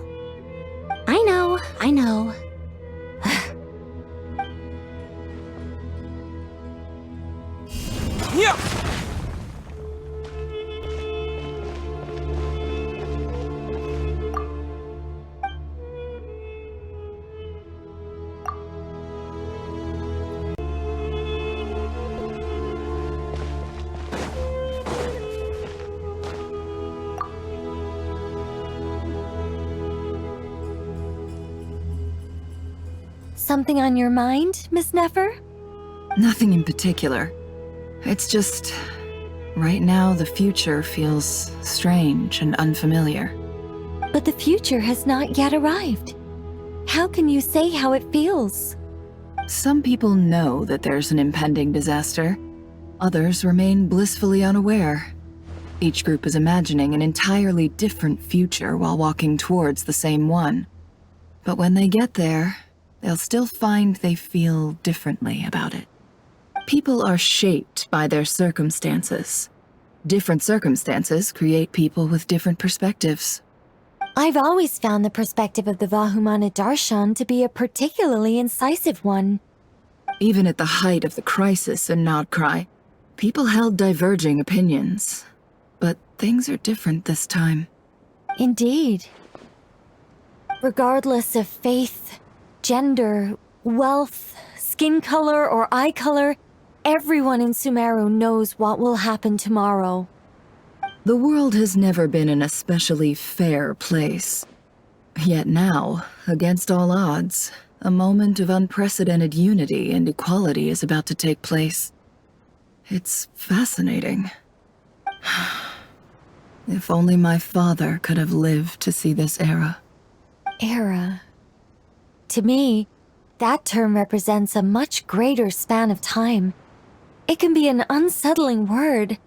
I know. Yeah! Something on your mind, Miss Nefer? Nothing in particular. It's just... right now the future feels strange and unfamiliar. But the future has not yet arrived. How can you say how it feels? Some people know that there's an impending disaster. Others remain blissfully unaware. Each group is imagining an entirely different future while walking towards the same one. But when they get there, they'll still find they feel differently about it. People are shaped by their circumstances. Different circumstances create people with different perspectives. I've always found the perspective of the Vahumana Darshan to be a particularly incisive one. Even at the height of the crisis in Nod-Krai, people held diverging opinions. But things are different this time. Indeed. Regardless of faith, gender, wealth, skin color, or eye color, everyone in Sumeru knows what will happen tomorrow. The world has never been an especially fair place. Yet now, against all odds, a moment of unprecedented unity and equality is about to take place. It's fascinating. If only my father could have lived to see this era. Era. To me, that term represents a much greater span of time. It can be an unsettling word.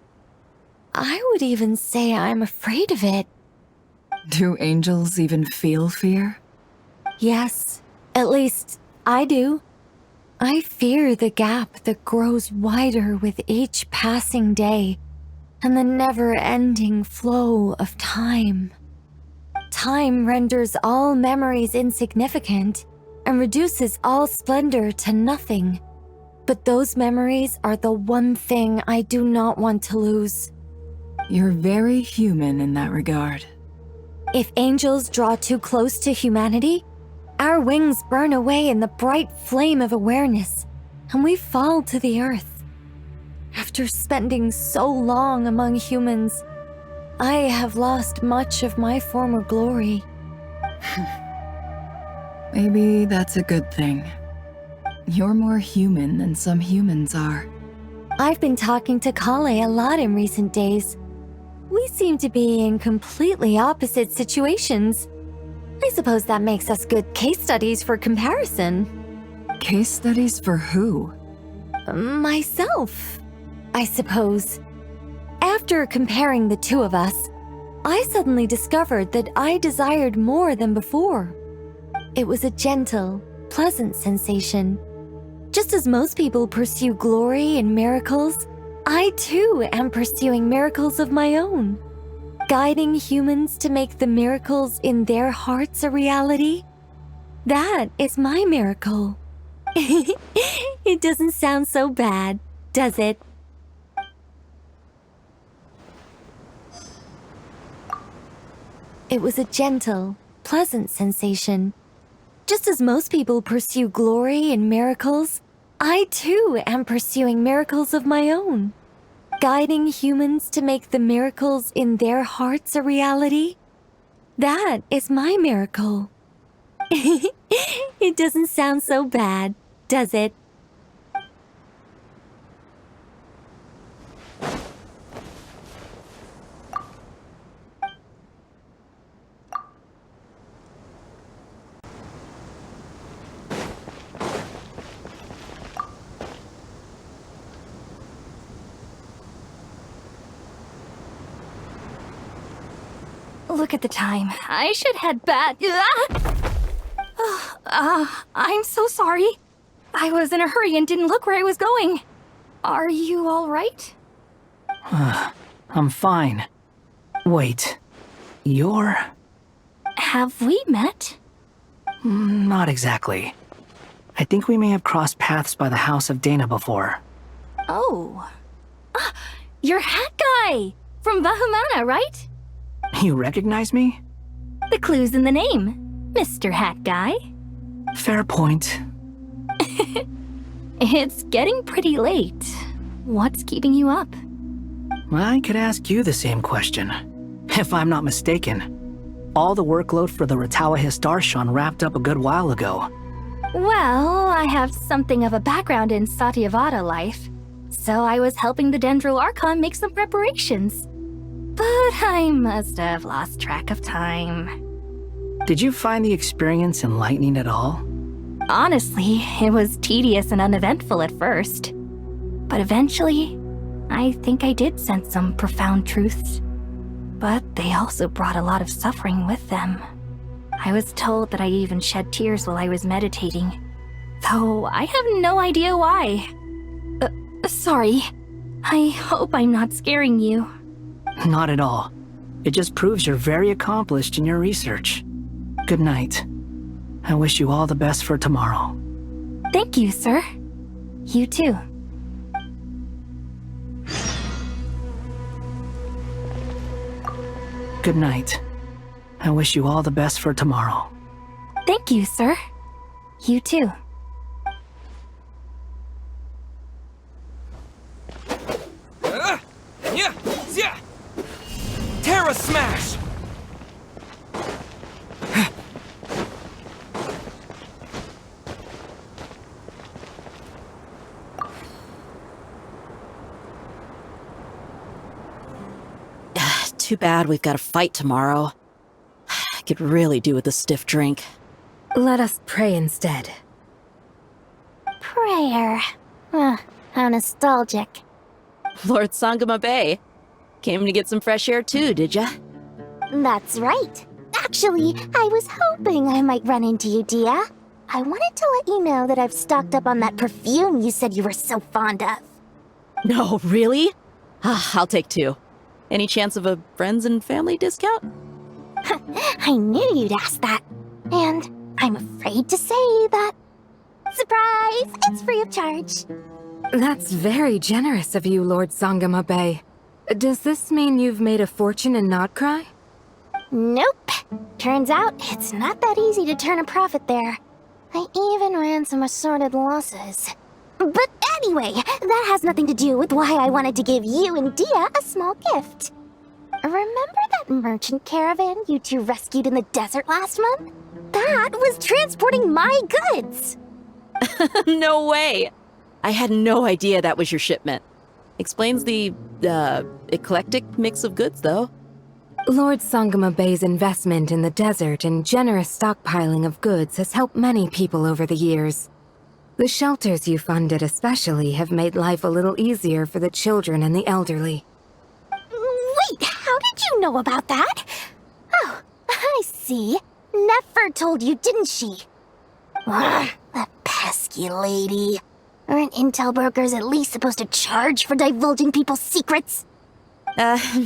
I would even say I'm afraid of it. Do angels even feel fear? Yes, at least I do. I fear the gap that grows wider with each passing day, and the never-ending flow of time. Time renders all memories insignificant, and reduces all splendor to nothing. But those memories are the one thing I do not want to lose. You're very human in that regard. If angels draw too close to humanity, our wings burn away in the bright flame of awareness, and we fall to the earth. After spending so long among humans, I have lost much of my former glory. Maybe that's a good thing. You're more human than some humans are. I've been talking to Kale a lot in recent days. We seem to be in completely opposite situations. I suppose that makes us good case studies for comparison. Case studies for who? myself, I suppose. After comparing the two of us, I suddenly discovered that I desired more than before. It was a gentle, pleasant sensation. Just as most people pursue glory and miracles, I too am pursuing miracles of my own. Guiding humans to make the miracles in their hearts a reality. That is my miracle. It doesn't sound so bad, does it? It was a gentle, pleasant sensation. Just as most people pursue glory and miracles, I too am pursuing miracles of my own. Guiding humans to make the miracles in their hearts a reality. That is my miracle. It doesn't sound so bad, does it? Look at the time. I should head back. I'm so sorry. I was in a hurry and didn't look where I was going. Are you all right? I'm fine. Wait, you're... Have we met? Not exactly. I think we may have crossed paths by the house of Dana before. Oh. You're Hat Guy! From Bahumana, right? You recognize me? The clue's in the name, Mr. Hat Guy. Fair point. It's getting pretty late. What's keeping you up? I could ask you the same question. If I'm not mistaken, all the workload for the Ratawa Histarshon wrapped up a good while ago. Well, I have something of a background in Satyavada life, so I was helping the Dendro Archon make some preparations. But I must have lost track of time. Did you find the experience enlightening at all? Honestly, it was tedious and uneventful at first. But eventually, I think I did sense some profound truths. But they also brought a lot of suffering with them. I was told that I even shed tears while I was meditating, though I have no idea why. Sorry. I hope I'm not scaring you. Not at all. It just proves you're very accomplished in your research. Good night. I wish you all the best for tomorrow. Thank you, sir. You too. Good night. I wish you all the best for tomorrow. Thank you, sir. You too. Terra Smash! Too bad we've got to fight tomorrow. I could really do with a stiff drink. Let us pray instead. Prayer. How nostalgic. Lord Sangama Bay. Came to get some fresh air too, did ya? That's right. Actually, I was hoping I might run into you, Dia. I wanted to let you know that I've stocked up on that perfume you said you were so fond of. No, really? I'll take 2. Any chance of a friends and family discount? I knew you'd ask that. And I'm afraid to say that... Surprise! It's free of charge. That's very generous of you, Lord Sangama Bay. Does this mean you've made a fortune in Nod-Krai? Nope. Turns out it's not that easy to turn a profit there. I even ran some assorted losses. But anyway, that has nothing to do with why I wanted to give you and Dia a small gift. Remember that merchant caravan you two rescued in the desert last month? That was transporting my goods! No way! I had no idea that was your shipment. Explains the, eclectic mix of goods, though. Lord Sangama Bay's investment in the desert and generous stockpiling of goods has helped many people over the years. The shelters you funded especially have made life a little easier for the children and the elderly. Wait, how did you know about that? Oh, I see. Nefer told you, didn't she? Ugh, that pesky lady. Aren't intel brokers at least supposed to charge for divulging people's secrets?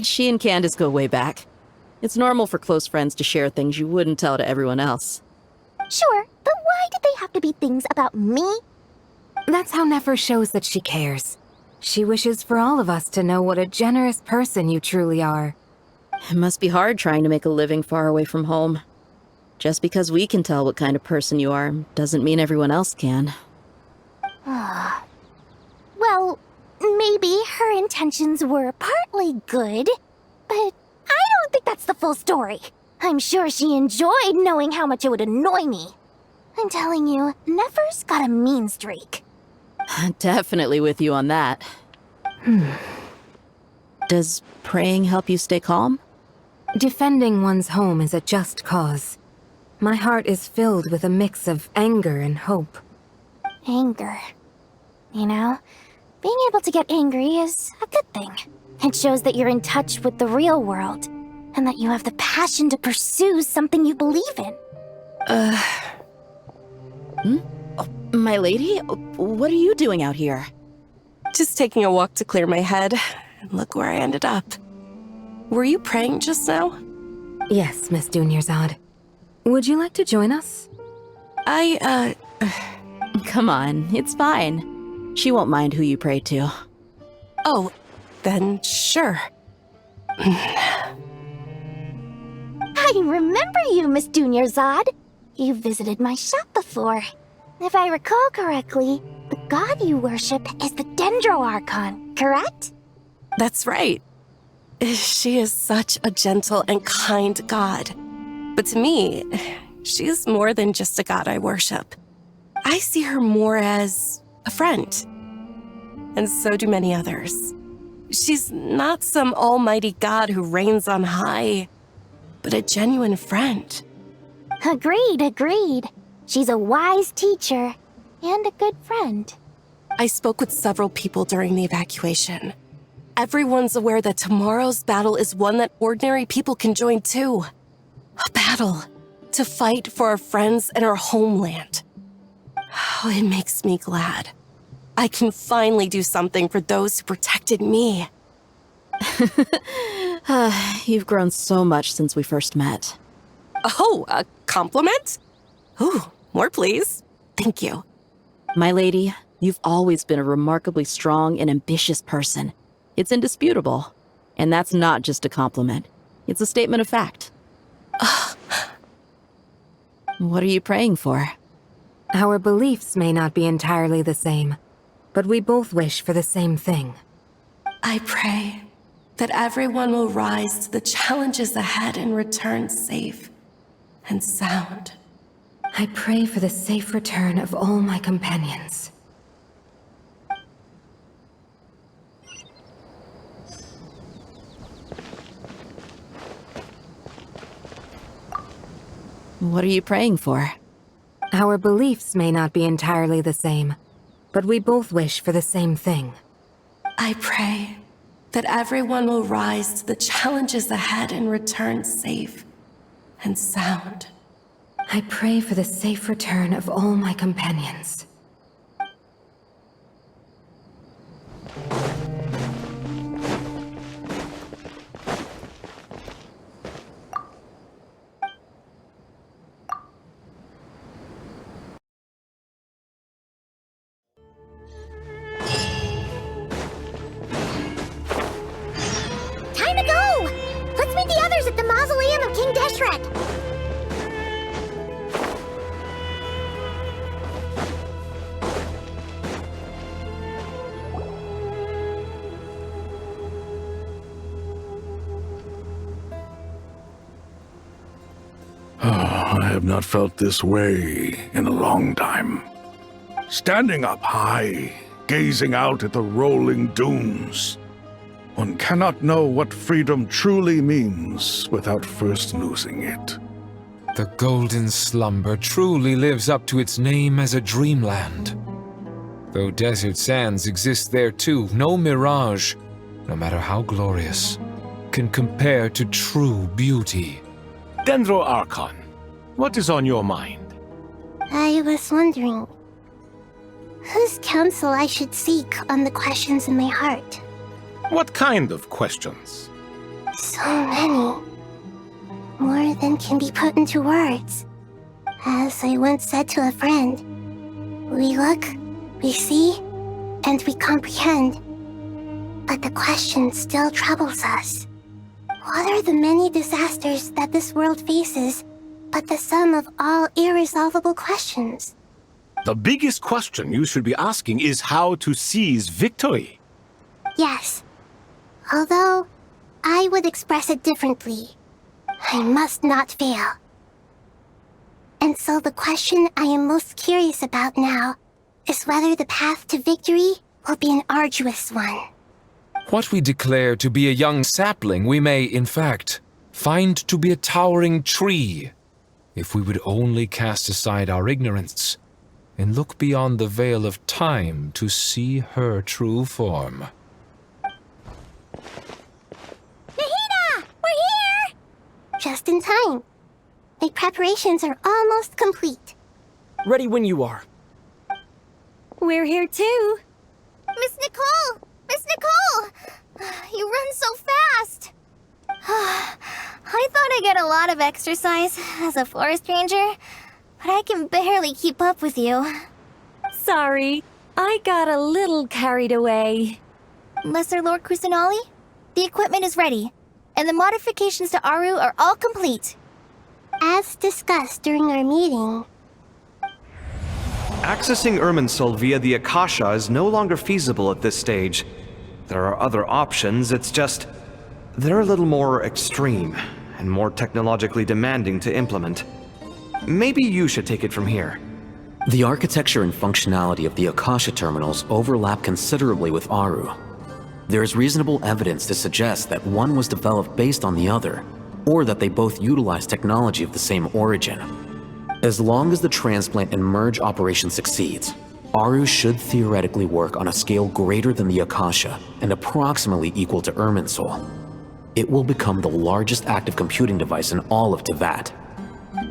She and Candace go way back. It's normal for close friends to share things you wouldn't tell to everyone else. Sure, but why did they have to be things about me? That's how Nefer shows that she cares. She wishes for all of us to know what a generous person you truly are. It must be hard trying to make a living far away from home. Just because we can tell what kind of person you are doesn't mean everyone else can. Well, maybe her intentions were partly good, but I don't think that's the full story. I'm sure she enjoyed knowing how much it would annoy me. I'm telling you, Nefer's got a mean streak. Definitely with you on that. Does praying help you stay calm? Defending one's home is a just cause. My heart is filled with a mix of anger and hope. Anger. You know, being able to get angry is a good thing. It shows that you're in touch with the real world, and that you have the passion to pursue something you believe in. Oh, my lady? What are you doing out here? Just taking a walk to clear my head. And look where I ended up. Were you praying just now? Yes, Miss Dunyarzad. Would you like to join us? Come on, it's fine. She won't mind who you pray to. Oh, then sure. I remember you, Miss Dunyarzad. You visited my shop before. If I recall correctly, the god you worship is the Dendro Archon, correct? That's right. She is such a gentle and kind god. But to me, she's more than just a god I worship. I see her more as a friend. And so do many others. She's not some almighty god who reigns on high, but a genuine friend. Agreed. She's a wise teacher and a good friend. I spoke with several people during the evacuation. Everyone's aware that tomorrow's battle is one that ordinary people can join too. A battle to fight for our friends and our homeland. Oh, it makes me glad. I can finally do something for those who protected me. You've grown so much since we first met. Oh, a compliment? Ooh, more please. Thank you. My lady, you've always been a remarkably strong and ambitious person. It's indisputable. And that's not just a compliment. It's a statement of fact. What are you praying for? Our beliefs may not be entirely the same, but we both wish for the same thing. I pray that everyone will rise to the challenges ahead and return safe and sound. I pray for the safe return of all my companions. What are you praying for? Our beliefs may not be entirely the same, but we both wish for the same thing. I pray that everyone will rise to the challenges ahead and return safe and sound. I pray for the safe return of all my companions. Time to go! Let's meet the others at the mausoleum of King Deshret! I have not felt this way in a long time. Standing up high, gazing out at the rolling dunes. One cannot know what freedom truly means without first losing it. The golden slumber truly lives up to its name as a dreamland. Though desert sands exist there too, no mirage, no matter how glorious, can compare to true beauty. Dendro Archon, what is on your mind? I was wondering whose counsel I should seek on the questions in my heart. What kind of questions? So many. More than can be put into words. As I once said to a friend, we look, we see, and we comprehend. But the question still troubles us. What are the many disasters that this world faces but the sum of all irresolvable questions? The biggest question you should be asking is how to seize victory. Yes. Although, I would express it differently. I must not fail. And so the question I am most curious about now is whether the path to victory will be an arduous one. What we declare to be a young sapling, we may, in fact, find to be a towering tree, if we would only cast aside our ignorance and look beyond the veil of time to see her true form. Nahida! We're here! Just in time. My preparations are almost complete. Ready when you are. We're here too. Miss Nicole! Miss Nicole! You run so fast! I thought I'd get a lot of exercise as a forest ranger, but I can barely keep up with you. Sorry, I got a little carried away. Lesser Lord Kusanali, the equipment is ready, and the modifications to Aru are all complete. As discussed during our meeting, Accessing Irminsul via the Akasha is no longer feasible at this stage. There are other options, it's just they're a little more extreme and more technologically demanding to implement. Maybe you should take it from here. The architecture and functionality of the Akasha terminals overlap considerably with Aru. There is reasonable evidence to suggest that one was developed based on the other, or that they both utilize technology of the same origin. As long as the transplant and merge operation succeeds, Aru should theoretically work on a scale greater than the Akasha and approximately equal to Irminsul. It will become the largest active computing device in all of Teyvat.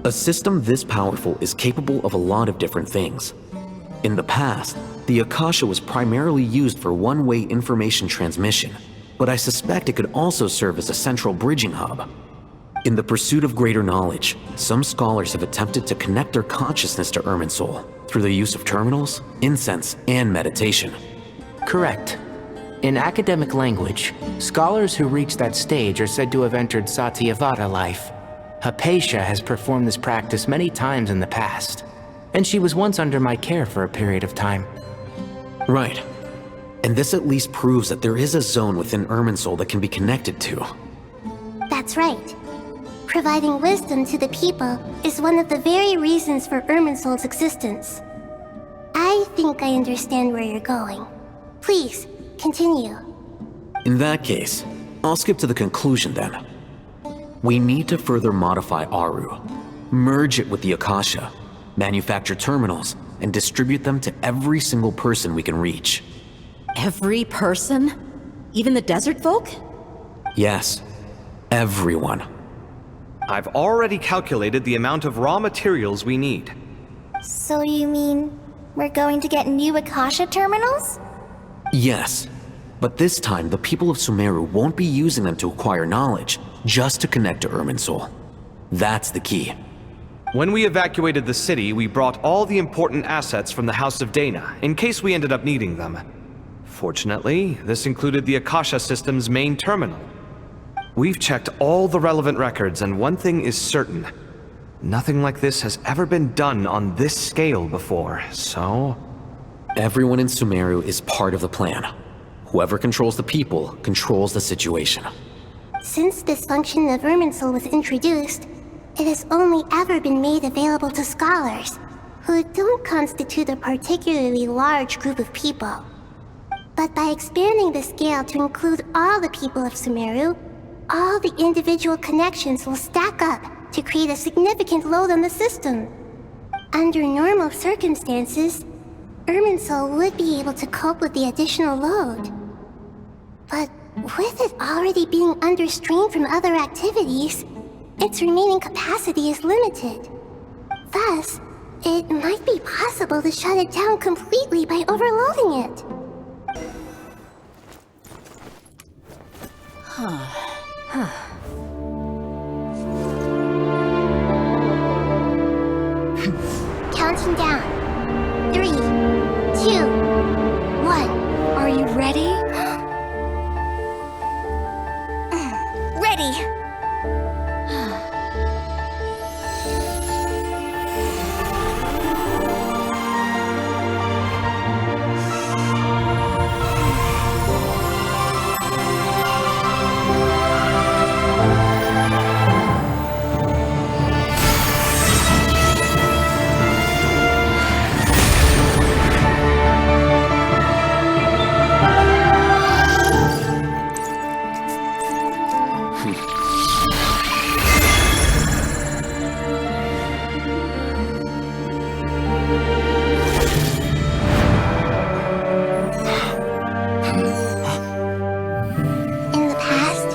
A system this powerful is capable of a lot of different things. In the past, the Akasha was primarily used for one-way information transmission, but I suspect it could also serve as a central bridging hub. In the pursuit of greater knowledge, some scholars have attempted to connect their consciousness to Irminsul through the use of terminals, incense, and meditation. Correct. In academic language, scholars who reach that stage are said to have entered Satyavata life. Hypatia has performed this practice many times in the past, and she was once under my care for a period of time. Right. And this at least proves that there is a zone within Irminsul that can be connected to. that's right. Providing wisdom to the people is one of the very reasons for Irminsul's existence. I think I understand where you're going. Please, continue. In that case, I'll skip to the conclusion then. We need to further modify Aru, merge it with the Akasha, manufacture terminals, and distribute them to every single person we can reach. Every person? Even the desert folk? Yes, everyone. I've already calculated the amount of raw materials we need. So you mean we're going to get new Akasha terminals? Yes, but this time the people of Sumeru won't be using them to acquire knowledge, just to connect to Irminsul. That's the key. When we evacuated the city, we brought all the important assets from the House of Dana, in case we ended up needing them. Fortunately, this included the Akasha system's main terminal. We've checked all the relevant records, and one thing is certain. Nothing like this has ever been done on this scale before, so... Everyone in Sumeru is part of the plan. Whoever controls the people controls the situation. Since this function of Irminsul was introduced, it has only ever been made available to scholars, who don't constitute a particularly large group of people. But by expanding the scale to include all the people of Sumeru, all the individual connections will stack up to create a significant load on the system. Under normal circumstances, Irminsul would be able to cope with the additional load. But with it already being under strain from other activities, its remaining capacity is limited. Thus, it might be possible to shut it down completely by overloading it. Counting down. 3, 2, 1. Are you ready? Ready! In the past,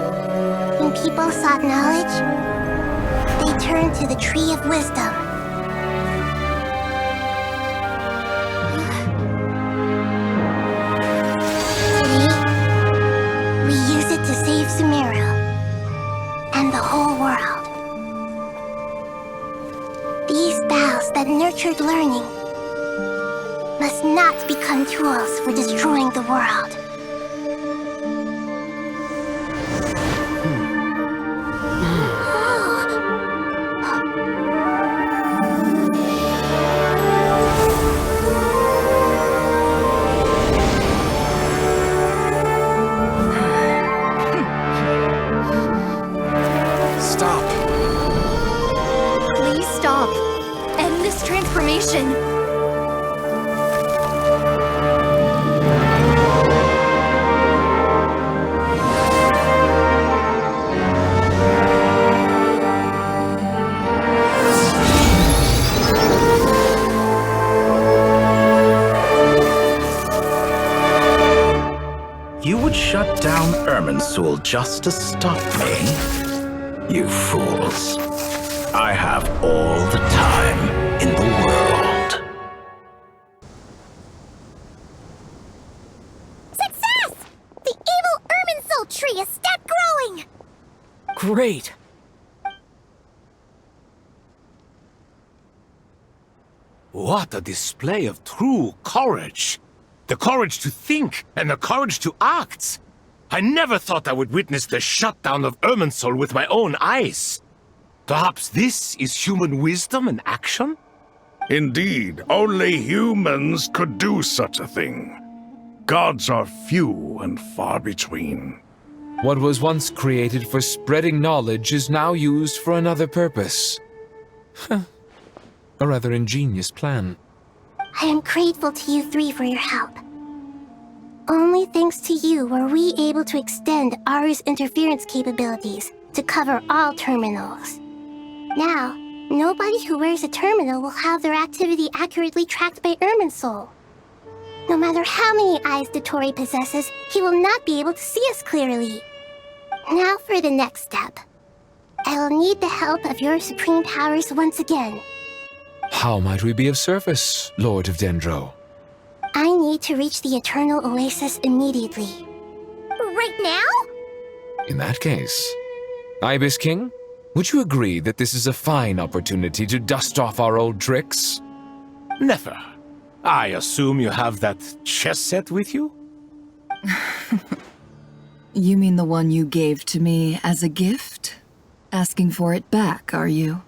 when people sought knowledge, they turned to the Tree of Wisdom. Today, we use it to save Sumeru and the whole world. These boughs that nurtured learning must not become tools for destroying the world. Stop. Please stop. End this transformation. You would shut down Irminsul just to stop me? You fools. I have all the time in the world. Success! The evil Irminsul tree is step growing! Great! What a display of true courage! The courage to think and the courage to act! I never thought I would witness the shutdown of Irminsul with my own eyes. Perhaps this is human wisdom in action? Indeed, only humans could do such a thing. Gods are few and far between. What was once created for spreading knowledge is now used for another purpose. A rather ingenious plan. I am grateful to you three for your help. Only thanks to you were we able to extend Aru's interference capabilities to cover all terminals. Now, nobody who wears a terminal will have their activity accurately tracked by Irminsul. No matter how many eyes Dottore possesses, he will not be able to see us clearly. Now for the next step. I will need the help of your supreme powers once again. How might we be of service, Lord of Dendro? I need to reach the Eternal Oasis immediately. Right now? In that case, Ibis King, would you agree that this is a fine opportunity to dust off our old tricks? Nefer, I assume you have that chess set with you? You mean the one you gave to me as a gift? Asking for it back, are you?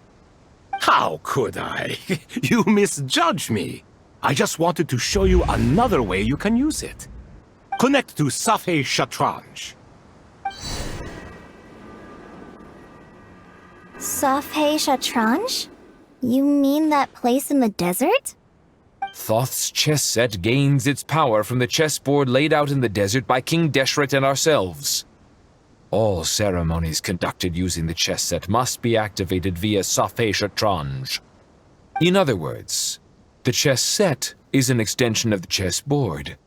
How could I? You misjudge me. I just wanted to show you another way you can use it. Connect to Safei Shatranj. Safei Shatranj? You mean that place in the desert? Thoth's chess set gains its power from the chessboard laid out in the desert by King Deshret and ourselves. All ceremonies conducted using the chess set must be activated via Safei Shatranj. In other words, the chess set is an extension of the chessboard.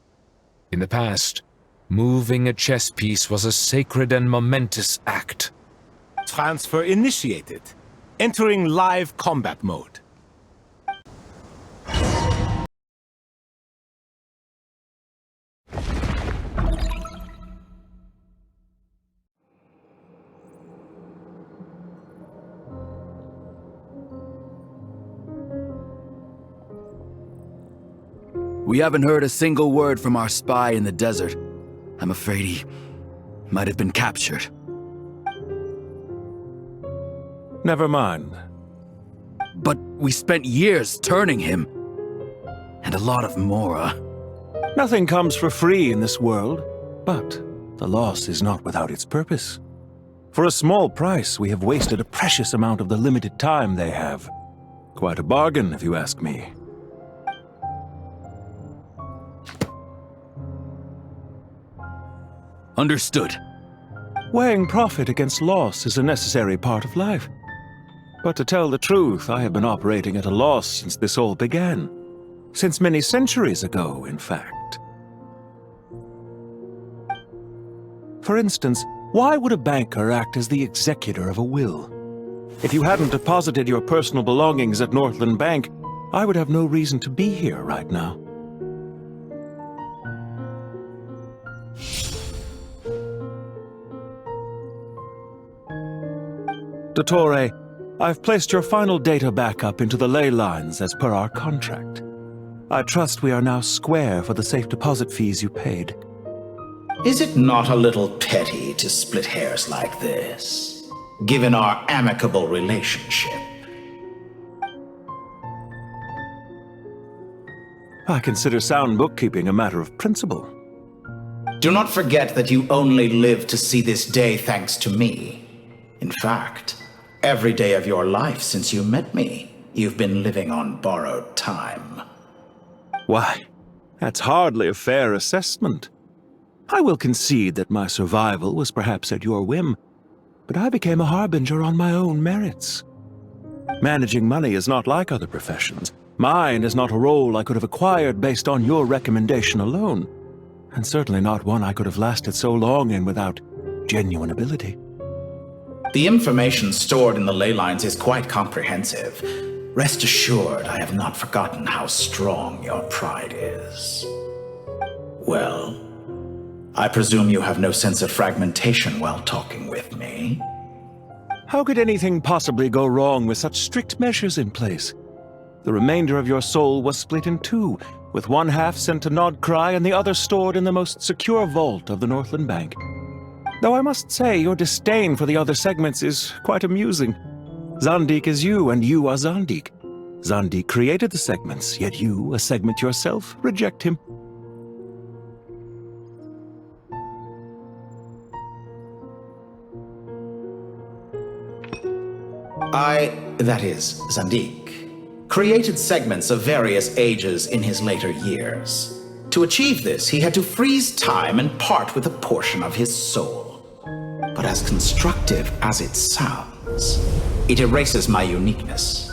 In the past, moving a chess piece was a sacred and momentous act. Transfer initiated. Entering live combat mode. We haven't heard a single word from our spy in the desert. I'm afraid he might have been captured. Never mind. But we spent years turning him. And a lot of Mora. Nothing comes for free in this world, but the loss is not without its purpose. For a small price, we have wasted a precious amount of the limited time they have. Quite a bargain, if you ask me. Understood. Weighing profit against loss is a necessary part of life. But to tell the truth, I have been operating at a loss since this all began. Since many centuries ago, in fact. For instance, why would a banker act as the executor of a will? If you hadn't deposited your personal belongings at Northland Bank, I would have no reason to be here right now. Dottore, I've placed your final data backup into the ley lines as per our contract. I trust we are now square for the safe deposit fees you paid. Is it not a little petty to split hairs like this, given our amicable relationship? I consider sound bookkeeping a matter of principle. Do not forget that you only live to see this day thanks to me. In fact, every day of your life since you met me, you've been living on borrowed time. Why, that's hardly a fair assessment. I will concede that my survival was perhaps at your whim, but I became a harbinger on my own merits. Managing money is not like other professions. Mine is not a role I could have acquired based on your recommendation alone, and certainly not one I could have lasted so long in without genuine ability. The information stored in the ley lines is quite comprehensive. Rest assured, I have not forgotten how strong your pride is. Well, I presume you have no sense of fragmentation while talking with me. How could anything possibly go wrong with such strict measures in place? The remainder of your soul was split in two, with one half sent to Nod-Krai and the other stored in the most secure vault of the Northland Bank. Though I must say, your disdain for the other segments is quite amusing. Zandik is you, and you are Zandik. Zandik created the segments, yet you, a segment yourself, reject him. That is, Zandik, created segments of various ages in his later years. To achieve this, he had to freeze time and part with a portion of his soul. But as constructive as it sounds, it erases my uniqueness.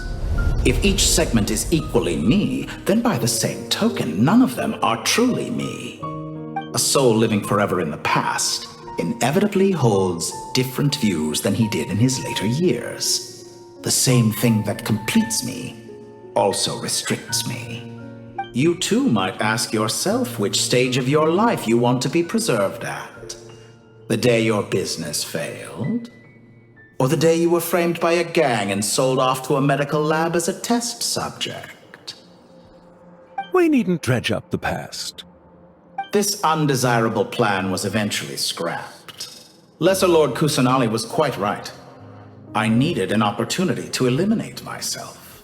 If each segment is equally me, then by the same token, none of them are truly me. A soul living forever in the past inevitably holds different views than he did in his later years. The same thing that completes me also restricts me. You too might ask yourself which stage of your life you want to be preserved at. The day your business failed? Or the day you were framed by a gang and sold off to a medical lab as a test subject? We needn't dredge up the past. This undesirable plan was eventually scrapped. Lesser Lord Kusanali was quite right. I needed an opportunity to eliminate myself.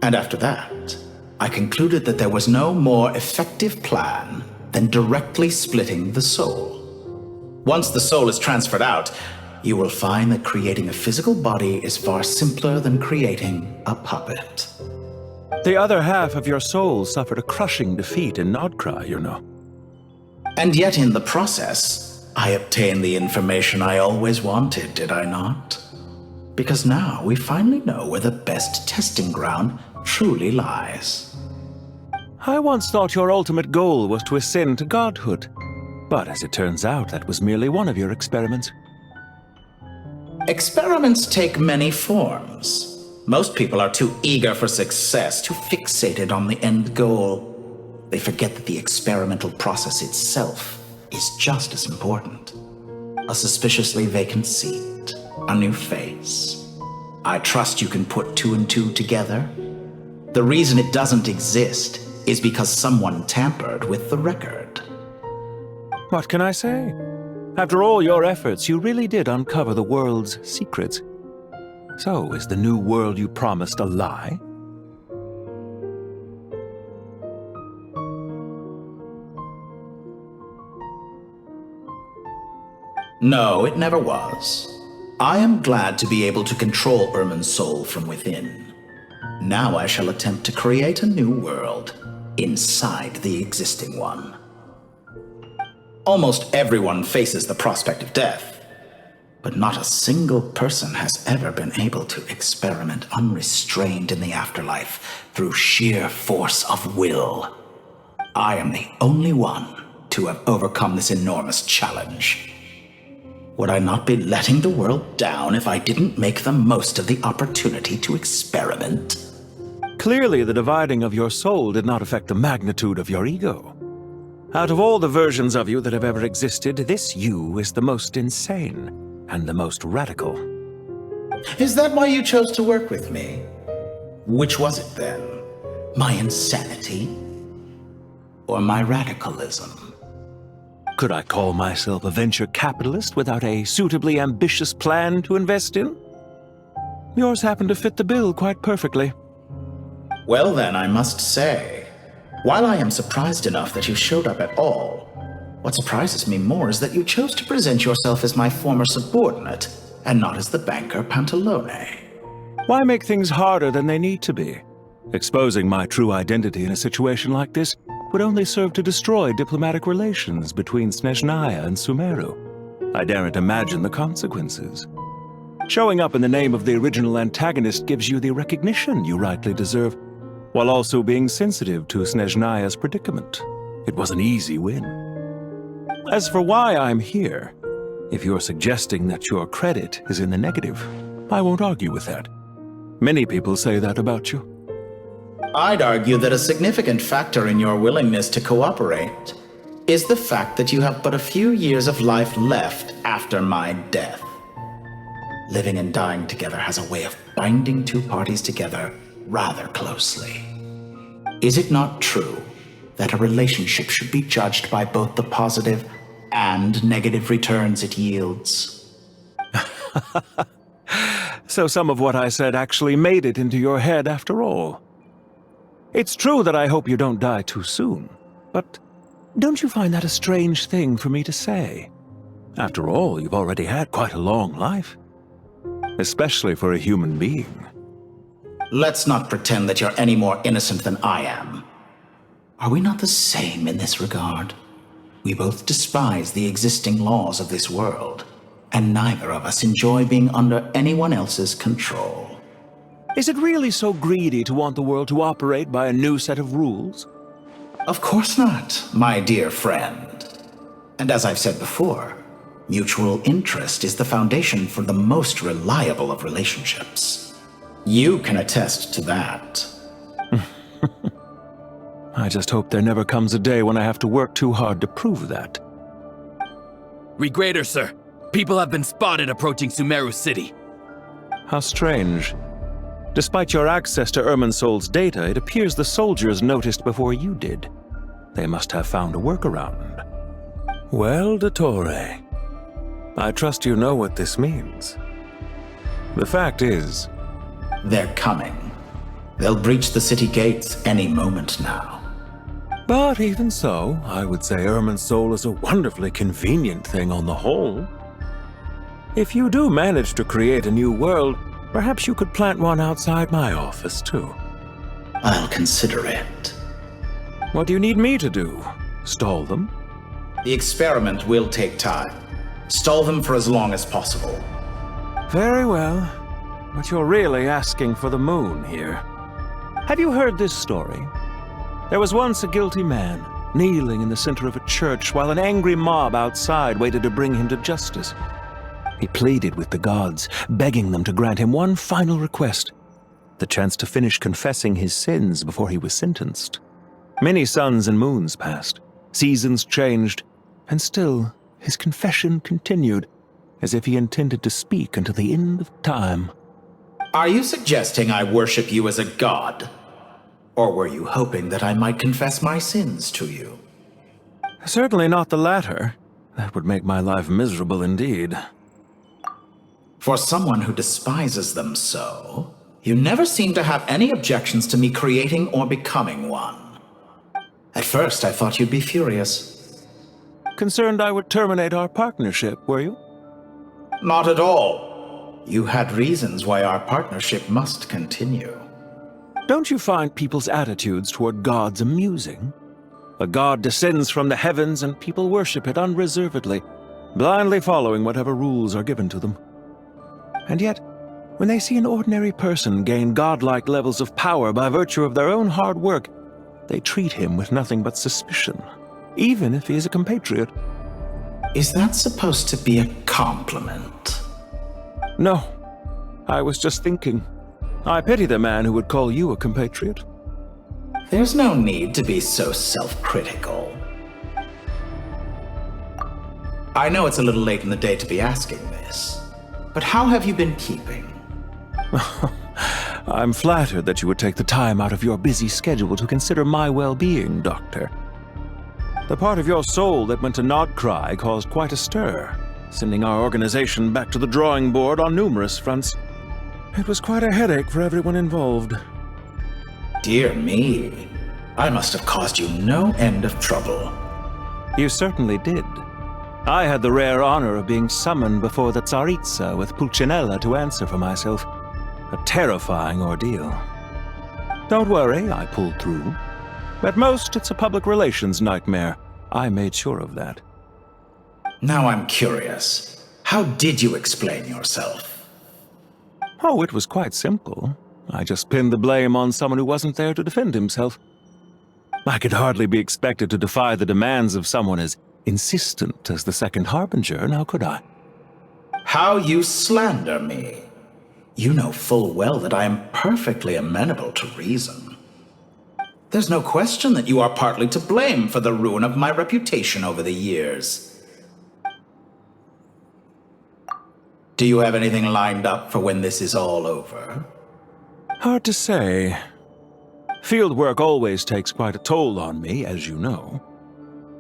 And after that, I concluded that there was no more effective plan than directly splitting the soul. Once the soul is transferred out, you will find that creating a physical body is far simpler than creating a puppet. The other half of your soul suffered a crushing defeat in Nod-Krai, you know. And yet in the process, I obtained the information I always wanted, did I not? Because now we finally know where the best testing ground truly lies. I once thought your ultimate goal was to ascend to godhood. But as it turns out, that was merely one of your experiments. Experiments take many forms. Most people are too eager for success, too fixated on the end goal. They forget that the experimental process itself is just as important. A suspiciously vacant seat, a new face. I trust you can put two and two together. The reason it doesn't exist is because someone tampered with the record. What can I say? After all your efforts, you really did uncover the world's secrets. So, is the new world you promised a lie? No, it never was. I am glad to be able to control Irmin's soul from within. Now I shall attempt to create a new world inside the existing one. Almost everyone faces the prospect of death, but not a single person has ever been able to experiment unrestrained in the afterlife through sheer force of will. I am the only one to have overcome this enormous challenge. Would I not be letting the world down if I didn't make the most of the opportunity to experiment? Clearly, the dividing of your soul did not affect the magnitude of your ego. Out of all the versions of you that have ever existed, this you is the most insane and the most radical. Is that why you chose to work with me? Which was it then? My insanity? Or my radicalism? Could I call myself a venture capitalist without a suitably ambitious plan to invest in? Yours happened to fit the bill quite perfectly. Well then, I must say, while I am surprised enough that you showed up at all, what surprises me more is that you chose to present yourself as my former subordinate, and not as the banker Pantalone. Why make things harder than they need to be? Exposing my true identity in a situation like this would only serve to destroy diplomatic relations between Snezhnaya and Sumeru. I daren't imagine the consequences. Showing up in the name of the original antagonist gives you the recognition you rightly deserve, while also being sensitive to Snezhnaya's predicament. It was an easy win. As for why I'm here, if you're suggesting that your credit is in the negative, I won't argue with that. Many people say that about you. I'd argue that a significant factor in your willingness to cooperate is the fact that you have but a few years of life left after my death. Living and dying together has a way of binding two parties together rather closely. Is it not true that a relationship should be judged by both the positive and negative returns it yields? So some of what I said actually made it into your head after all. It's true that I hope you don't die too soon, but don't you find that a strange thing for me to say? After all, you've already had quite a long life, especially for a human being. Let's not pretend that you're any more innocent than I am. Are we not the same in this regard? We both despise the existing laws of this world, and neither of us enjoy being under anyone else's control. Is it really so greedy to want the world to operate by a new set of rules? Of course not, my dear friend. And as I've said before, mutual interest is the foundation for the most reliable of relationships. You can attest to that. I just hope there never comes a day when I have to work too hard to prove that. Regrader, sir. People have been spotted approaching Sumeru City. How strange. Despite your access to Irminsol's data, it appears the soldiers noticed before you did. They must have found a workaround. Well, Dottore, I trust you know what this means. The fact is, they're coming. They'll breach the city gates any moment now. But even so, I would say Irminsol is a wonderfully convenient thing on the whole. If you do manage to create a new world, perhaps you could plant one outside my office, too. I'll consider it. What do you need me to do? Stall them? The experiment will take time. Stall them for as long as possible. Very well. But you're really asking for the moon here. Have you heard this story? There was once a guilty man, kneeling in the center of a church while an angry mob outside waited to bring him to justice. He pleaded with the gods, begging them to grant him one final request, the chance to finish confessing his sins before he was sentenced. Many suns and moons passed, seasons changed, and still his confession continued, as if he intended to speak until the end of time. Are you suggesting I worship you as a god? Or were you hoping that I might confess my sins to you? Certainly not the latter. That would make my life miserable indeed. For someone who despises them so, you never seem to have any objections to me creating or becoming one. At first, I thought you'd be furious. Concerned I would terminate our partnership, were you? Not at all. You had reasons why our partnership must continue. Don't you find people's attitudes toward gods amusing? A god descends from the heavens and people worship it unreservedly, blindly following whatever rules are given to them. And yet, when they see an ordinary person gain godlike levels of power by virtue of their own hard work, they treat him with nothing but suspicion, even if he is a compatriot. Is that supposed to be a compliment? No. I was just thinking. I pity the man who would call you a compatriot. There's no need to be so self-critical. I know it's a little late in the day to be asking this, but how have you been keeping? I'm flattered that you would take the time out of your busy schedule to consider my well-being, Doctor. The part of your soul that went to Nod-Krai caused quite a stir, sending our organization back to the drawing board on numerous fronts. It was quite a headache for everyone involved. Dear me, I must have caused you no end of trouble. You certainly did. I had the rare honor of being summoned before the Tsaritsa with Pulcinella to answer for myself. A terrifying ordeal. Don't worry, I pulled through. At most, it's a public relations nightmare. I made sure of that. Now I'm curious. How did you explain yourself? Oh, it was quite simple. I just pinned the blame on someone who wasn't there to defend himself. I could hardly be expected to defy the demands of someone as insistent as the Second Harbinger, now could I? How you slander me. You know full well that I am perfectly amenable to reason. There's no question that you are partly to blame for the ruin of my reputation over the years. Do you have anything lined up for when this is all over? Hard to say. Field work always takes quite a toll on me, as you know.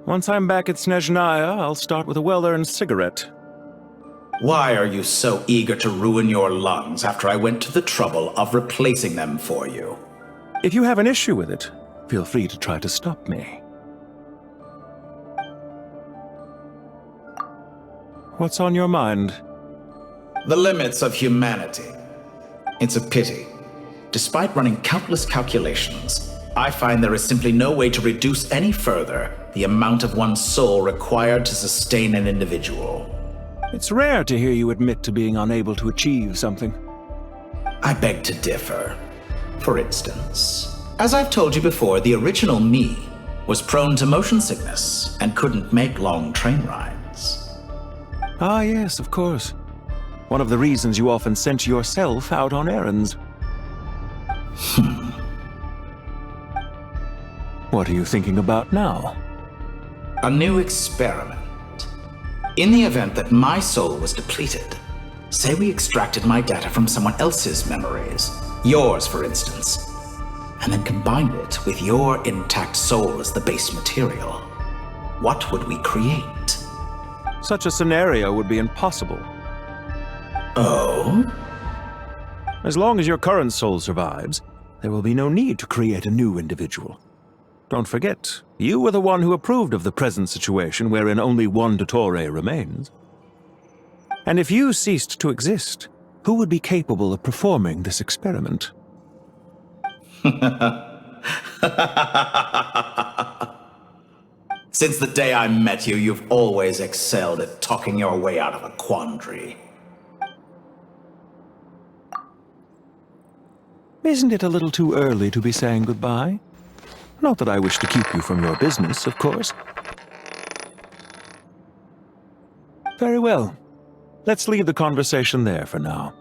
Once I'm back at Snezhnaya, I'll start with a well-earned cigarette. Why are you so eager to ruin your lungs after I went to the trouble of replacing them for you? If you have an issue with it, feel free to try to stop me. What's on your mind? The limits of humanity. It's a pity. Despite running countless calculations, I find there is simply no way to reduce any further the amount of one's soul required to sustain an individual. It's rare to hear you admit to being unable to achieve something. I beg to differ. For instance, as I've told you before, the original me was prone to motion sickness and couldn't make long train rides. Ah, yes, of course. One of the reasons you often sent yourself out on errands. What are you thinking about now? A new experiment. In the event that my soul was depleted, say we extracted my data from someone else's memories, yours for instance, and then combined it with your intact soul as the base material, what would we create? Such a scenario would be impossible. Oh? As long as your current soul survives, there will be no need to create a new individual. Don't forget, you were the one who approved of the present situation wherein only one Dottore remains. And if you ceased to exist, who would be capable of performing this experiment? Since the day I met you, you've always excelled at talking your way out of a quandary. Isn't it a little too early to be saying goodbye? Not that I wish to keep you from your business, of course. Very well. Let's leave the conversation there for now.